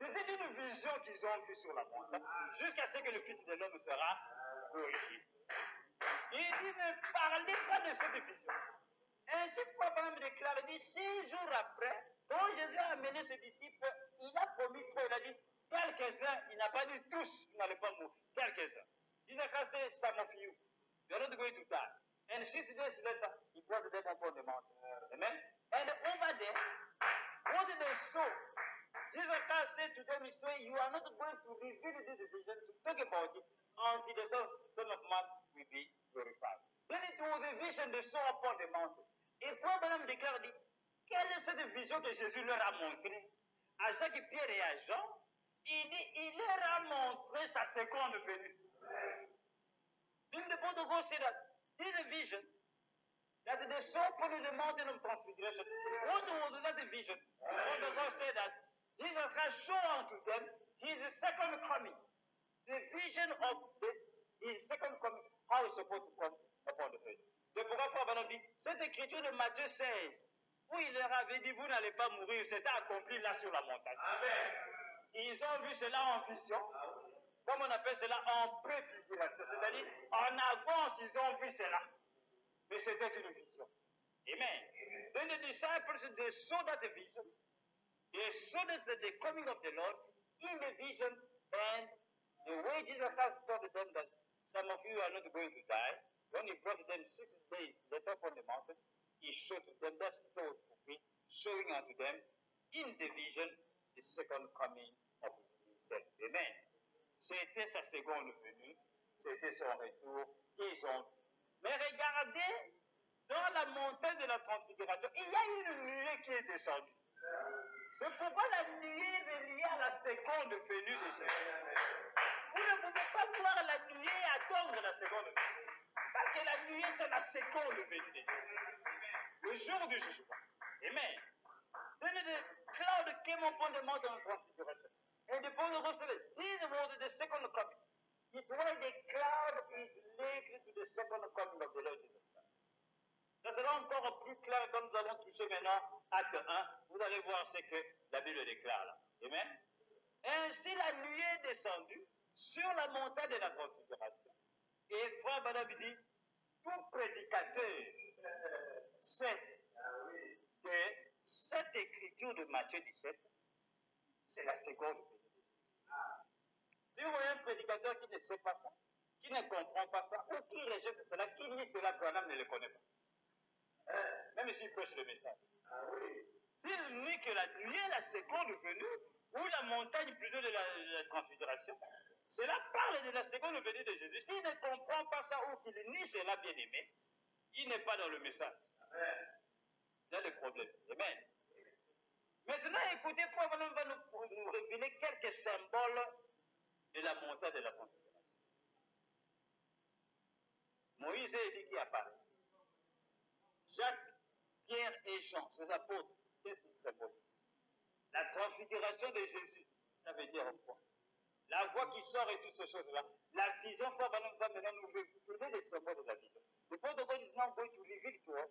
C'était une vision qu'ils ont vue sur la montagne, jusqu'à ce que le Fils de l'homme sera glorifié. Il dit, ne parlez pas de cette vision. Ainsi, Papa me déclare, il dit, 6 jours après, quand Jésus a amené ses disciples, il a promis trop, il a dit, quelques-uns, il n'a pas dit tous, vous n'allez pas mourir, quelques-uns. Jesus Christ said, some of you, you are not going to die. And 6 days later, he brought them upon the mountain. Amen? And over there, what did they saw? Jesus Christ said to them, he said, you are not going to reveal this vision, to talk about it, until the Son of Man will be glorified. Then it was a vision they saw upon the mountain. Et Frère Branham déclare, dit, quelle est cette vision que Jésus leur a montrée à Jacques, Pierre et à Jean? Il dit, il leur a montré sa seconde venue. Then the Bible goes say that this is a vision that they saw upon the mountain of transfiguration. What was that vision? The Bible said that Jesus has shown unto them his second coming. The vision of his second coming, how he's supposed to come upon the earth. C'est pourquoi Frère Branham dit, cette écriture de Matthieu 16, où il leur avait dit, vous n'allez pas mourir, c'était accompli là sur la montagne. Amen. Ils ont vu cela en vision, comme on appelle cela en préfiguration, c'est-à-dire en avance, ils ont vu cela. Mais c'était une vision. Amen. Then the disciples, they saw that vision. They saw that the coming of the Lord in the vision, and the way Jesus has told them that some of you are not going to die, when he brought them 6 days later upon the mountain, he showed to them, that's close to me, showing unto them in the vision the second coming of himself. Amen. C'était sa seconde venue, c'était son retour, ils ont. Mais regardez, dans la montagne de la transfiguration, il y a une nuée qui est descendue. C'est pourquoi la nuée est liée à la seconde venue de Jésus. Vous ne pouvez pas voir la nuée et attendre la seconde venue. Parce que la nuée, c'est la seconde venue de Jésus. Le jour du jugement. Amen. Then the cloud came upon the mountain of transfiguration. And the Bible goes to this was the second coming. It's why the cloud is linked to the second coming of the Lord Jesus Christ. Ça sera encore plus clair quand nous allons toucher maintenant acte 1. Vous allez voir ce que la Bible déclare là. Amen. Ainsi la nuée est descendue sur la montagne de la transfiguration. Et Frère Branham dit, tout prédicateur sait que cette écriture de Matthieu 17, c'est la seconde venue. Si vous voyez un prédicateur qui ne sait pas ça, qui ne comprend pas ça, ou qui rejette cela, qui nie cela, Branham ne le connaît pas. Même s'il prêche le message. S'il nie que la nuée est la seconde venue, ou la montagne plutôt de la transfiguration, cela parle de la seconde venue de Jésus. S'il ne comprend pas ça, ou qu'il nie cela, bien aimé, il n'est pas dans le message. Il y a des problèmes. Amen. Maintenant, écoutez, Frère Branham va nous révéler quelques symboles de la montagne de la transfiguration. Moïse et Élie qui apparaissent. Jacques, Pierre et Jean, ces apôtres, qu'est-ce qu'ils symbolisent? La transfiguration de Jésus, ça veut dire quoi? La voix qui sort et toutes ces choses-là. La vision, Frère Branham va maintenant nous révéler les symboles de la vision. The Word of God is now going to reveal to us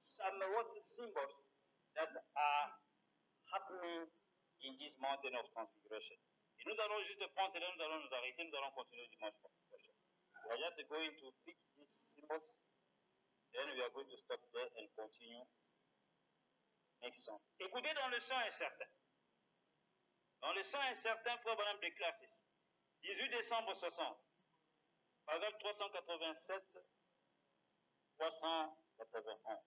some symbols that are happening in this mountain of transfiguration. Et nous allons juste prendre cela, nous allons nous arrêter, nous allons continuer dimanche prochain. We are just going to pick these symbols, then we are going to stop there and continue next song. Écoutez, dans le sang incertain. Dans le sang incertain, Frère Branham déclare ceci. 18 décembre 60, paragraphe 387, 391.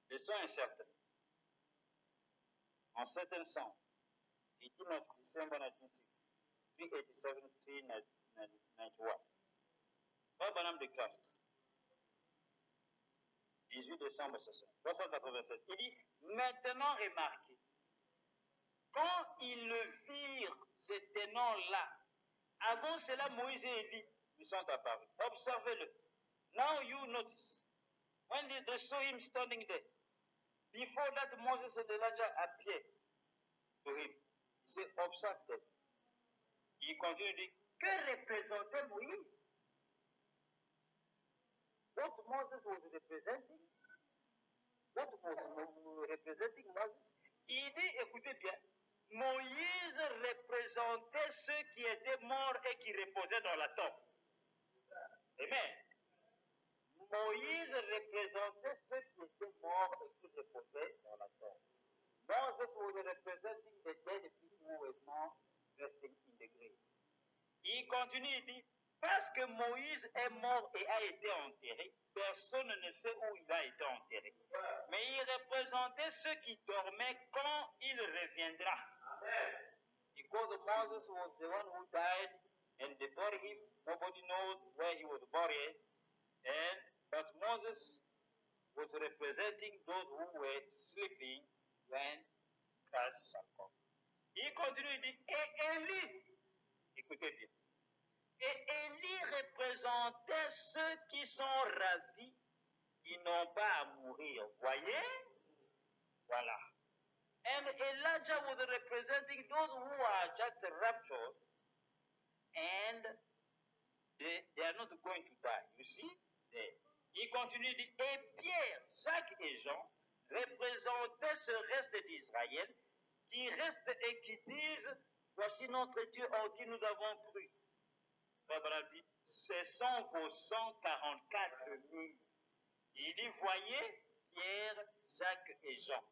Le sang incertain. En certain song, 18 of December 1960, 387, 391. Frère Branham déclare ceci. 18 décembre 60, 387. Il dit, maintenant remarquez, quand ils le virent, ce tenant-là, avant cela, Moïse et Élie lui sont apparus. Observez-le. Now you notice, when they saw him standing there, before that Moses and Elijah appeared to him, he said, observe them. Il continue de dire, que représentait Moïse? What Moses was representing? What was representing Moses? Il dit, écoutez bien, Moïse représentait ceux qui étaient morts et qui reposaient dans la tombe. Amen. Moïse représentait ceux qui étaient morts et qui reposaient dans la tombe. Moses was representing the dead people who were now resting in the grave. Il continue, il dit, parce que Moïse est mort et a été enterré, personne ne sait où il a été enterré. Mais il représentait ceux qui dormaient quand il reviendra. Because Moses was the one who died and they buried him, nobody knows where he was buried. But Moses was representing those who were sleeping when Christ shall come. Il continue, il dit, et Élie, écoutez bien, et Élie représentait ceux qui sont ravis, qui n'ont pas à mourir. Voyez? Voilà. And Elijah was representing those who are just raptured and they are not going to die. You see? Il continue, dit, et Pierre, Jacques et Jean représentaient ce reste d'Israël qui restent et qui disent, voici notre Dieu en qui nous avons cru. Dit, ce sont vos 144 000. Il dit, voyez, Pierre, Jacques et Jean,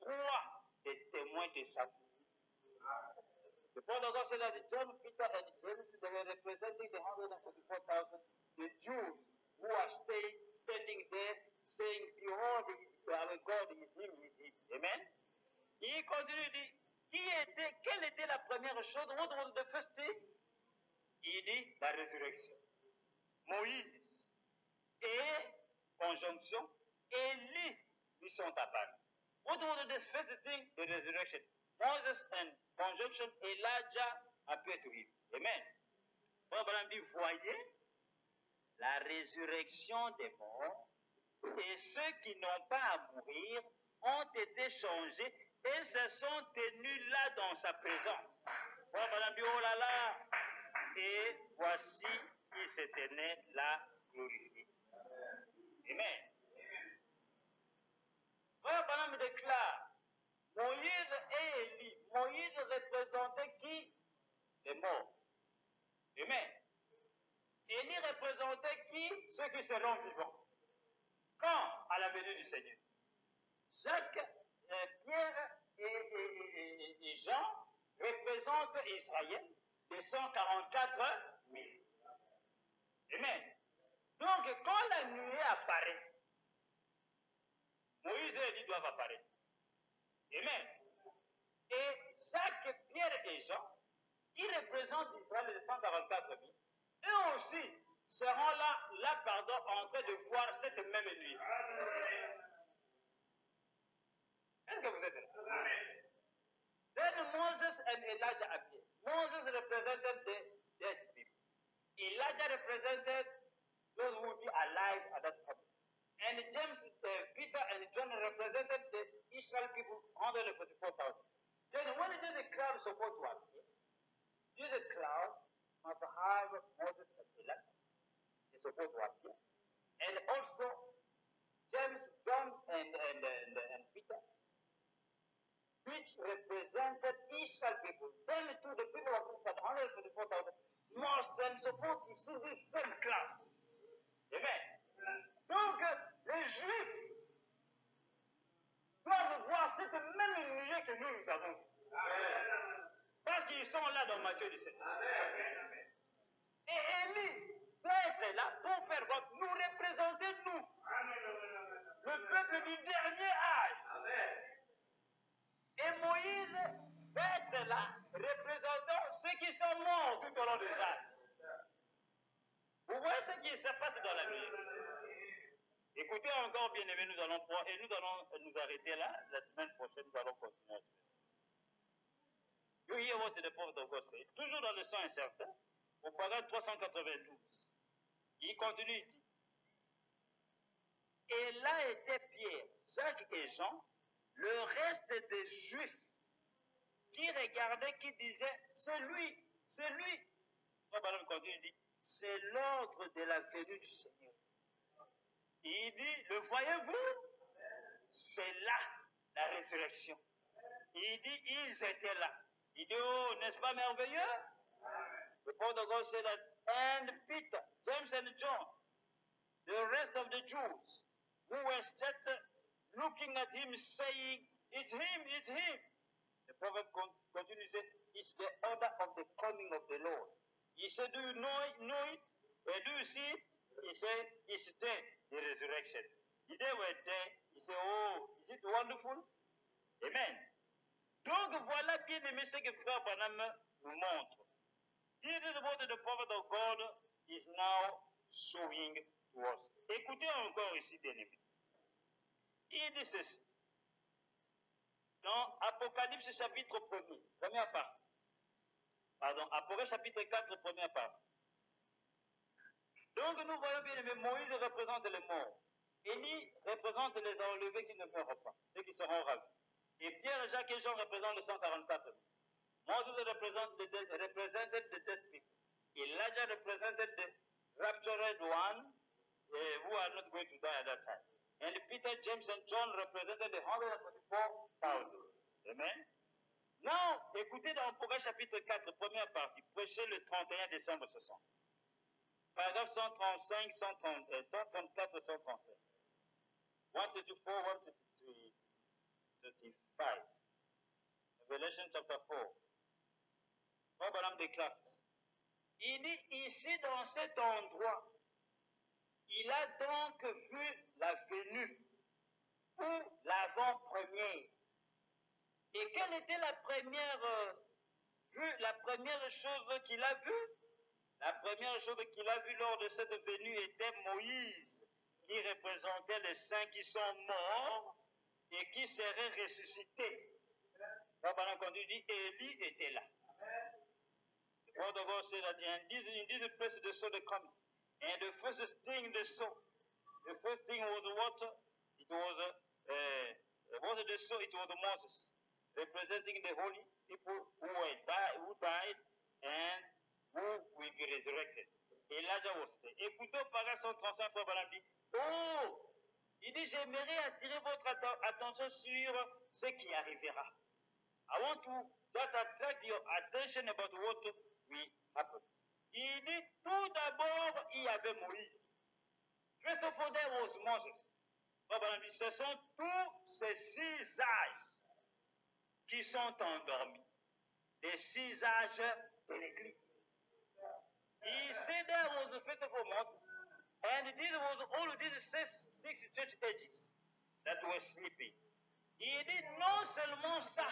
3 des témoins de sa vie. The point of God said that John, Peter, and James, they were representing the 144,000, the Jews who are standing there saying, behold, our God is him, is him. Amen? Il continue, dit, quelle était la première chose? What was the first thing? Il dit, la résurrection. Moïse et conjonction, Élie lui sont apparus. What was the first thing? The resurrection. Moses and conjunction, Elijah appeared to him. Amen. Abraham dit, voyez, la résurrection des morts et ceux qui n'ont pas à mourir ont été changés et se sont tenus là dans sa présence. Abraham dit, oh là là, et voici, il se tenait là glorifié. Amen. Abraham déclare, Moïse et Élie. Moïse représentait qui? Les morts. Amen. Élie représentait qui? Ceux qui seront vivants. Quand? À la venue du Seigneur. Jacques, Pierre et Jean représentent Israël, les 144 000. Amen. Donc, quand la nuée apparaît, Moïse et Élie doivent apparaître. Amen. Et Jacques, Pierre et Jean, qui représentent Israël, les 144 000, eux aussi seront là, pardon, en train de voir cette même nuit. Est-ce que vous êtes là? Then Moses and Elijah appeared. Moses represented the dead people. Elijah represented those who would be alive at that time. And James, Peter and John represented the Israel people, 144,000. Then when the cloud is supposed to appear, this cloud must have Moses and Elijah. It's supposed to appear. And also James, John, and Peter, which represented Israel people. Then to the people of Israel, 144,000, must and supposed to see this same cloud. Amen. Donc, les Juifs doivent voir cette même nuée que nous avons. Parce qu'ils sont là dans Matthieu 17. Et Élie doit être là pour faire quoi? Nous représenter, nous, le peuple du dernier âge. Et Moïse va être là, représentant ceux qui sont morts tout au long des âges. Vous voyez ce qui se passe dans la nuit. Écoutez encore, bien aimés, nous allons nous arrêter là. La semaine prochaine, nous allons continuer. You hear what the prophet of God said. Toujours dans le sang incertain, au paragraphe 392. Il continue, il dit. Et là étaient Pierre, Jacques et Jean, le reste des Juifs, qui regardaient, qui disaient, c'est lui, c'est lui. Madame continue, il dit, c'est l'ordre de la venue du Seigneur. Il dit, le voyez-vous? C'est là la résurrection. Il dit, ils étaient là. Il dit, oh, n'est-ce pas merveilleux? The prophet of God said that, and Peter, James and John, the rest of the Jews, who were just looking at him saying, it's him, it's him. The prophet continues to say, it's the order of the coming of the Lord. He said, do you know it? Do you see it? He said, it's there, the resurrection. They were there. He said, oh, is it wonderful? Amen. Donc voilà bien aimé ce que Frère Branham nous montre. This is what the prophet of God is now showing to us. Écoutez encore ici, bien aimé. Il dit ceci. Dans Apocalypse chapitre 1er, première partie. Pardon, Apocalypse chapitre 4, première partie. Donc nous voyons bien aimé, Moïse représente les morts. Élie représente les enlevés qui ne meurent pas, ceux qui seront ravis. Et Pierre, Jacques et Jean représentent les 144. Moses represented the dead people. Elijah represented the raptured one who are not going to die at that time. And Peter, James, and John represented the 144,000. Amen. Now, écoutez dans Apocalypse chapitre 4, première partie, prêché le 31 décembre 60. Paragraphe 135, 134, 135. 134, 135. Revelation chapter 4. Abraham déclare ceci. Il dit ici dans cet endroit, il a donc vu la venue ou l'avant-première. Et quelle était la première vue, la première chose qu'il a vue? La première chose qu'il a vue lors de cette venue était Moïse, qui représentait les saints qui sont morts et qui seraient ressuscités. Quand il dit Élie était là. The word of God said that in this place they saw the coming. And the first thing they saw, the first thing was what? It was what they saw, it was Moses, representing the holy people who died and who will be resurrected. Elijah was there. Écoutez au paragraphe 135, Frère Branham dit, oh, Il dit, j'aimerais attirer votre attention sur ce qui arrivera. I want to just attract your attention about what will happen. Il dit, tout d'abord, il y avait Moïse. First of all, there was Moses. Ce sont tous ces 6 âges qui sont endormis. Les 6 âges de l'Église. He said there was the first of all Moses, and this was all of these six church ages that were sleeping. Il dit non seulement ça,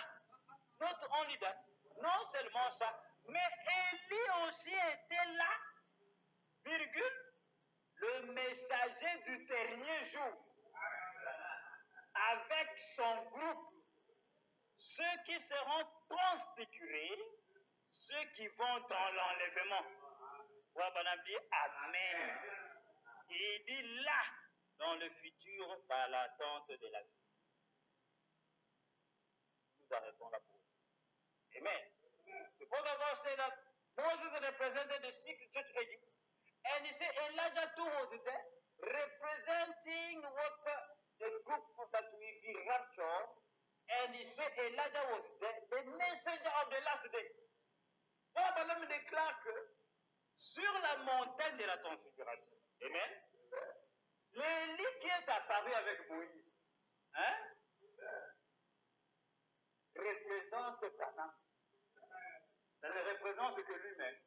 not only that, non seulement ça, mais Élie aussi était là, virgule, le messager du dernier jour, avec son groupe, ceux qui seront transfigurés, ceux qui vont dans l'enlèvement. Rabbanam dit Amen. Et il dit là, dans le futur, dans l'attente de la vie. Nous arrêtons là pour. Amen. The Prophet of God said that Moses represented the 6 church ages, and he said Elijah too was there, representing what the group that will be raptured, and he said Elijah was there, the messenger of the last day. Rabbanam déclare que sur la montagne de la transfiguration, amen, l'Élie qui est apparu avec Moïse, hein, représente Canaan. Ça ne représente que lui-même,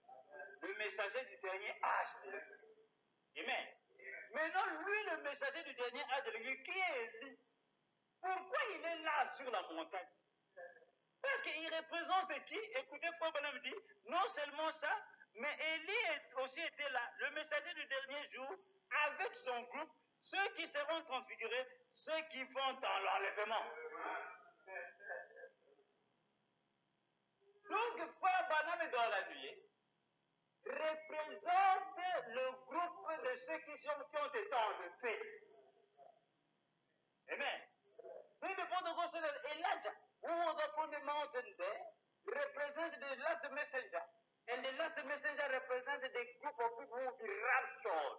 le messager du dernier âge de l'Église. Amen. Maintenant, lui, le messager du dernier âge de l'Église, qui est Élie, pourquoi il est là sur la montagne? Parce qu'il représente qui? Écoutez, Paul Bonhomme dit, non seulement ça, mais Élie aussi était là, le messager du dernier jour, avec son groupe, ceux qui seront transfigurés, ceux qui vont dans l'enlèvement. Donc, Frère Branham dans la nuit représente le groupe de ceux qui ont été enlevés. Amen. Then the Prophet God said that Elijah, who was upon the mountain there, represented the last messenger. And the last messenger represented the group of people who will be raptured.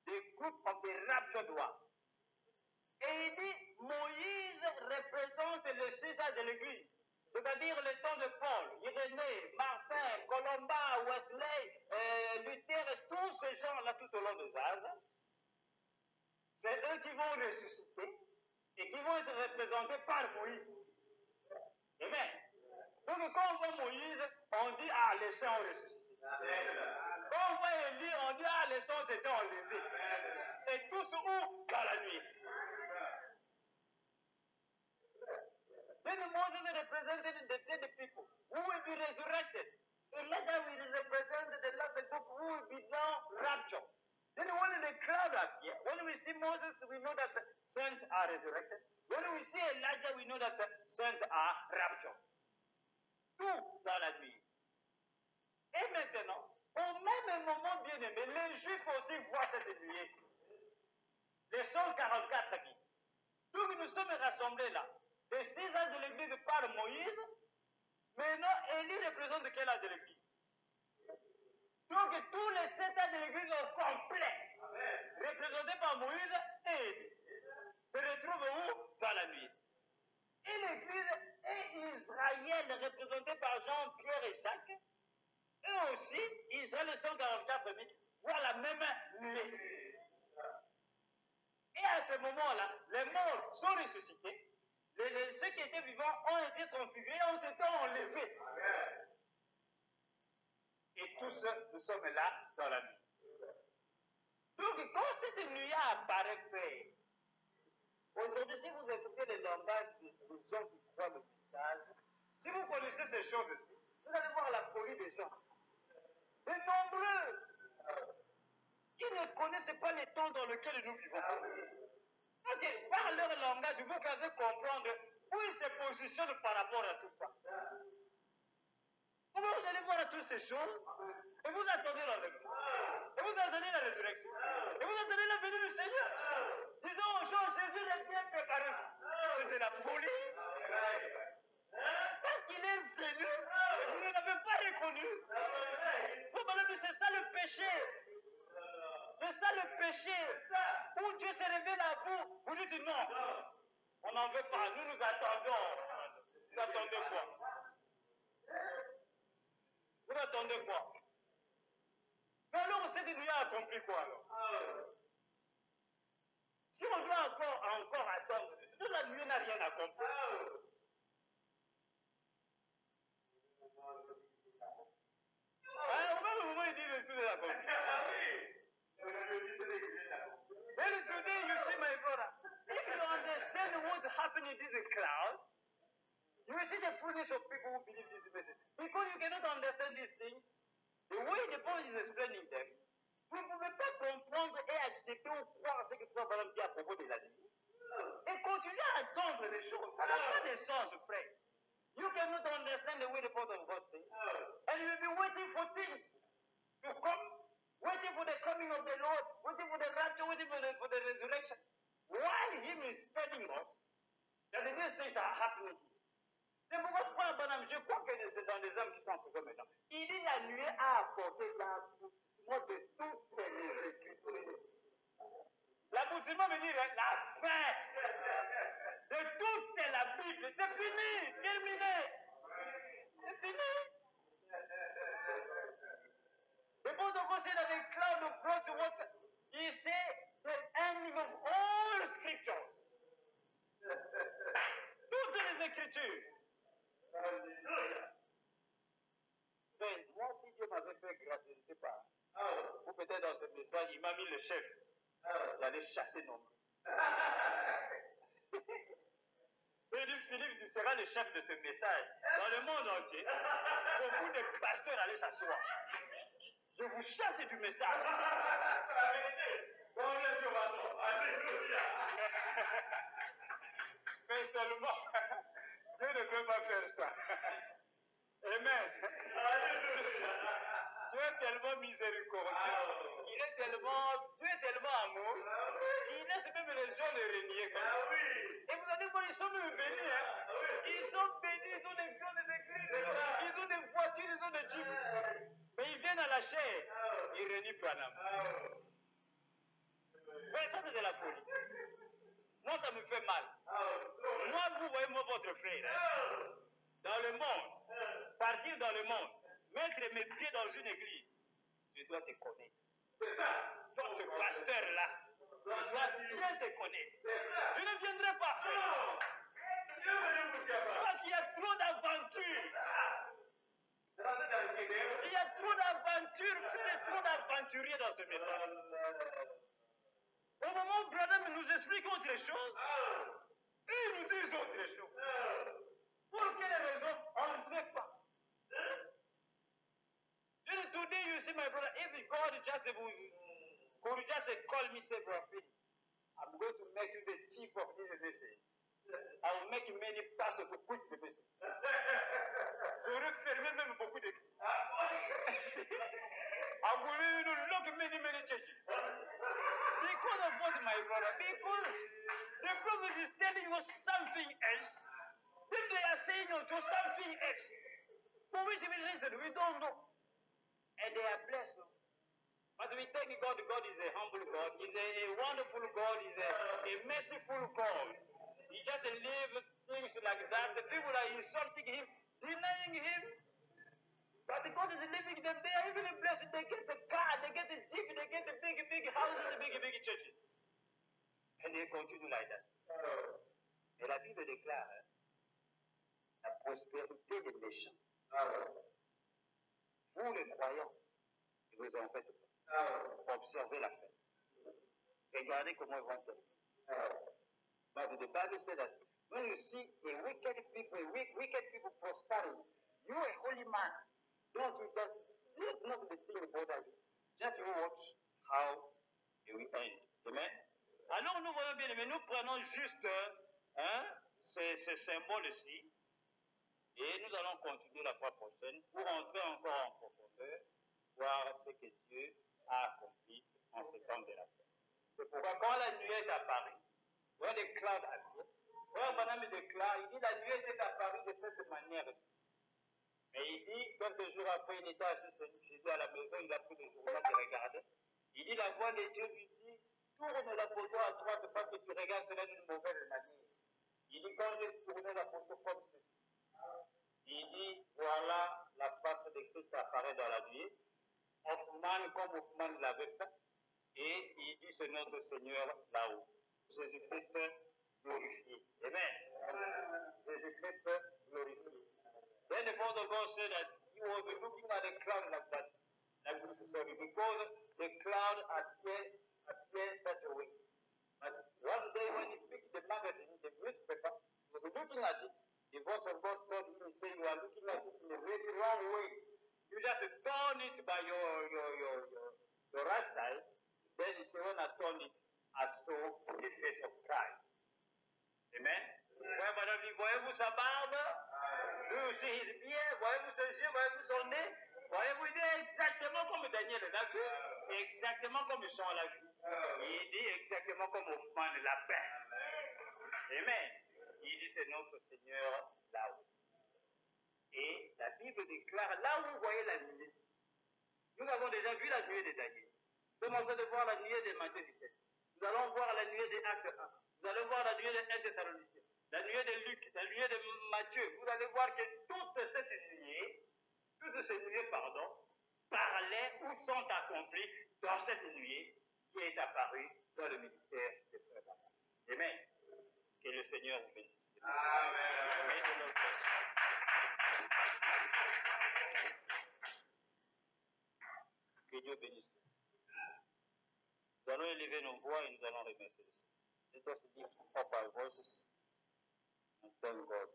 The group of the raptured ones. Et il dit, Moïse représente le 6 âges de l'Église. C'est-à-dire le temps de Paul, Irénée, Martin, Colomba, Wesley, Luther et tous ces gens-là tout au long des âges. C'est eux qui vont ressusciter et qui vont être représentés par Moïse. Amen. Donc quand on voit Moïse, on dit ah les saints ont ressuscité. Quand on voit Élie, on dit ah les saints étaient enlevés. Et tous où? Dans la nuit. Then Moses represented the dead people who will be resurrected. Elijah will represent the last group who will be now raptured. Then when the cloud appears, when we see Moses, we know that the saints are resurrected. When we see Elijah, we know that the saints are raptured. Tout dans la nuit. Et maintenant, au même moment, bien aimé, les Juifs aussi voient cette nuée. Les 144 000. Donc nous sommes rassemblés là. Les 6 âges de l'Église par Moïse. Maintenant, Élie représente quel âge de l'Église? Donc tous les 7 âges de l'Église au complet, représentés par Moïse et Élie, se retrouvent où? Dans la nuit. Et l'Église et Israël, représentés par Jean, Pierre et Jacques, eux aussi, Israël les 144 000, voient la même nuée. Et à ce moment-là, les morts sont ressuscités. Ceux qui étaient vivants ont été transfigurés, ont été enlevés. Et tous nous sommes là dans la nuit. Donc, quand cette nuit apparaît, frère, aujourd'hui, si vous écoutez le langage des gens qui croient le message, si vous connaissez ces choses-ci, vous allez voir la folie des gens. De nombreux qui ne connaissent pas les temps dans lesquels nous vivons. Parce que par leur langage, vous pouvez comprendre où ils se positionnent par rapport à tout ça. Comment vous allez voir toutes ces choses et vous attendez l'enlèvement, et vous attendez la résurrection, et vous attendez la venue du Seigneur. Disons aux gens, Jésus est bien préparé. C'est de la folie. Parce qu'il est venu et vous ne l'avez pas reconnu. C'est ça le péché. C'est ça le péché, où Dieu se révèle à vous, vous dites non, on n'en veut pas, nous attendons. Vous attendez quoi? Vous attendez quoi? Mais alors, cette nuit a accompli quoi alors? Si on doit encore attendre, toute la nuit n'a rien accompli. Au même moment, il dit que tout est accompli. Then today you see my brother, if you understand what happened in this cloud, you will see the foolish of people who believe this message. Because you cannot understand these things, the way the Paul is explaining them, vous ne pouvez pas comprendre et accepter ou croire ce que Paul va dire à propos de la vie. Et continuer à attendre les choses. Ça n'a pas de sens, frère. You cannot understand the way the Father of God says. And you will be waiting for things to come, waiting for the coming of the Lord, waiting for the rapture, waiting for the resurrection. While Him is telling us that these things are happening. C'est pourquoi Frère Branham, je crois que c'est dans les hommes qui sont en prison maintenant. Il dit la nuée a apporté l'aboutissement de toutes les Écritures. L'aboutissement veut dire la fin de toute la Bible. C'est fini, terminé. C'est fini. The Bible said that the cloud of God to what? He said the ending of all scriptures. Toutes les Écritures. Mais moi, si Dieu m'avait fait grâce, je ne sais pas. Ou peut-être dans ce message, il m'a mis le chef. J'allais chasser non. Il dit, Philippe, tu seras le chef de ce message. Dans le monde entier, beaucoup de pasteurs allaient s'asseoir. Je vous chasse du message. Mais seulement, Dieu ne peut pas faire ça. Amen. Dieu est tellement miséricordieux. Dieu est tellement amour. Il laisse même les gens les régner comme ça. Et vous allez voir, ils sont même bénis. Hein? Ils sont bénis, ils ont des grandes églises, ils ont des voitures, ils ont des jeeps. Mais ils viennent à la chair. Ils renient Branham. Mais ça, c'est de la folie. Moi, ça me fait mal. Moi, vous voyez, moi, votre frère. Hein? Dans le monde, partir dans le monde, mettre mes pieds dans une église, je dois te connaître. Toi, ce pasteur-là, je dois bien te connaître. Je ne viendrai pas. Parce qu'il y a trop d'aventures. Il y a trop d'aventures, trop d'aventuriers dans ce message. Au moment où Branham nous explique autre chose, ils nous disent autre chose. Pour quelle raison? On ne sait pas. Today you see my brother, if God could just call me, say, brother, I'm going to make you the chief of this message. I will make many pastors to quit the message. J'aurais fermé même beaucoup de... I will lock many churches. Because of what, my brother? Because the prophet is telling us something else. If they are saying unto something else, for which we listen, we don't know. And they are blessed. But we thank God, God is a humble God, He's a wonderful God, He's a merciful God. He just leaves things like that. The people are insulting Him, denying Him. But God is leaving them, they are even blessed. They get the car, they get the jeep, they get the big houses, big churches. And they continue like that. Et la Bible déclare la prospérité des méchants. Vous, les croyants, vous en faites observez la fête. Regardez comment ils vont faire. But the Bible says that when you see a wicked people prospering, you're a holy man. Don't you just let not the thing bother you. Just you watch how it will end. Amen. Alors nous voyons bien, mais nous prenons juste ces symboles-ci. Et nous allons continuer la fois prochaine pour entrer encore en profondeur, voir ce que Dieu a accompli en ce temps de la paix. C'est pourquoi quand la nuée est apparue, quand les clouds appeared, quand Branham déclare, il dit la nuée est apparue de cette manière-ci. Mais il dit, quelques jours après, il était assis chez lui à la maison, il a pris le journal, il regardait. Il dit, la voix de Dieu lui dit, tourne la photo à droite parce que tu regardes cela d'une mauvaise manière. Il dit, quand j'ai tourné la photo comme ceci, il dit, voilà, la face de Christ apparaît dans la nuée. Hoffman comme Hoffman l'avait fait. Et il dit, c'est notre Seigneur là-haut. Jésus-Christ glorifié. Amen. Jésus-Christ glorifié. Then the Father God said that he was looking at the cloud like that, like this is sorry, because the cloud appeared such a way. But one day when he picked the magazine, the newspaper, he was looking at it. The voice of God told him, he said, you are looking at it in a very wrong way. You just turn it by your right side. Then he said, when I turned it, I saw the face of Christ. Amen. Ouais, madame, voyez-vous sa barbe? Lui aussi, il bien. Voyez-vous ses yeux? Voyez-vous son nez? Voyez-vous, il est exactement comme Daniel l'a vu. Exactement comme Jean l'a vu. Il dit exactement comme Hoffman l'a fait. Amen. Il dit, c'est notre Seigneur là-haut. Et la Bible déclare, là où vous voyez la nuée, nous avons déjà vu la nuée de Daniel. Nous sommes en train de voir la nuée de Matthieu 17. Nous allons voir la nuée de Actes 1. Vous allez voir la nuée de 1 Thessaloniciens, la nuée de Luc, la nuée de Matthieu. Vous allez voir que toutes ces nuées, parlaient ou sont accomplies dans cette nuée qui est apparue dans le ministère de Frère Branham. Amen. Que le Seigneur vous bénisse. Amen. Que Dieu bénisse. Nous allons élever nos voix et nous allons remercier le Seigneur. Let us lift up our voices and thank God.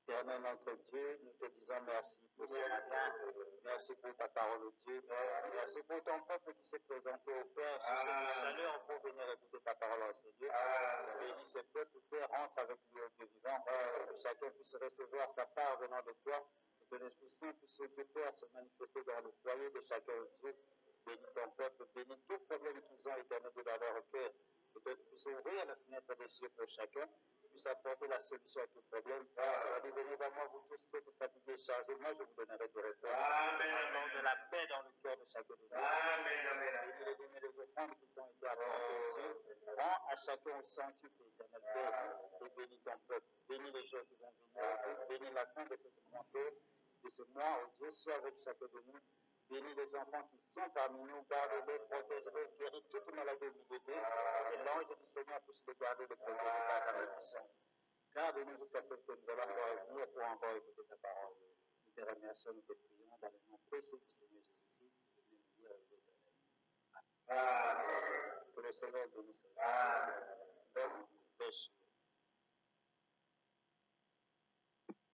Éternel notre Dieu, nous te disons merci pour ce matin. Merci pour ta parole, Dieu. Merci pour ton peuple qui s'est présenté au Père sur cette chaleur pour venir écouter ta parole, en Seigneur. Bénis ce peuple, Père, rentre avec lui au Dieu vivant. Que chacun puisse recevoir sa part venant de toi. Que ton Esprit Saint puisse, Dieu Père, se manifester dans le foyer de chacun, Dieu. Bénis ton peuple, bénis tous problèmes qu'ils ont, éternel, dans leur cœur. Que tu puisses ouvrir la fenêtre des cieux pour chacun. Apporter la solution à tout problème. Venez vers moi, vous tous qui êtes fatigués et chargés. Moi, je vous donnerai des réponses. Amen. De la paix dans le cœur de chacun de nous. Amen. Bénis les offrandes qui t'ont été apportées, Dieu. Rends à chacun au centuple, éternel Père. Et bénis ton peuple. Bénis les gens qui vont venir. Bénis la fin de cette montée, de ce mois où Dieu soit avec chacun de nous. Bénis les enfants qui sont parmi nous, garde-les, protège-les, guéris toute maladie au milieu d'eux, et l'ange du Seigneur puisse les garder, les protéger par ta bénédiction. Garde-nous jusqu'à ce que nous allons encore venir pour encore écouter ta parole. Nous te remercions, nous te prions dans le nom précieux du Seigneur Jésus-Christ, et nous dire à l'éternel. Amen. Que le Seigneur bénisse. Amen.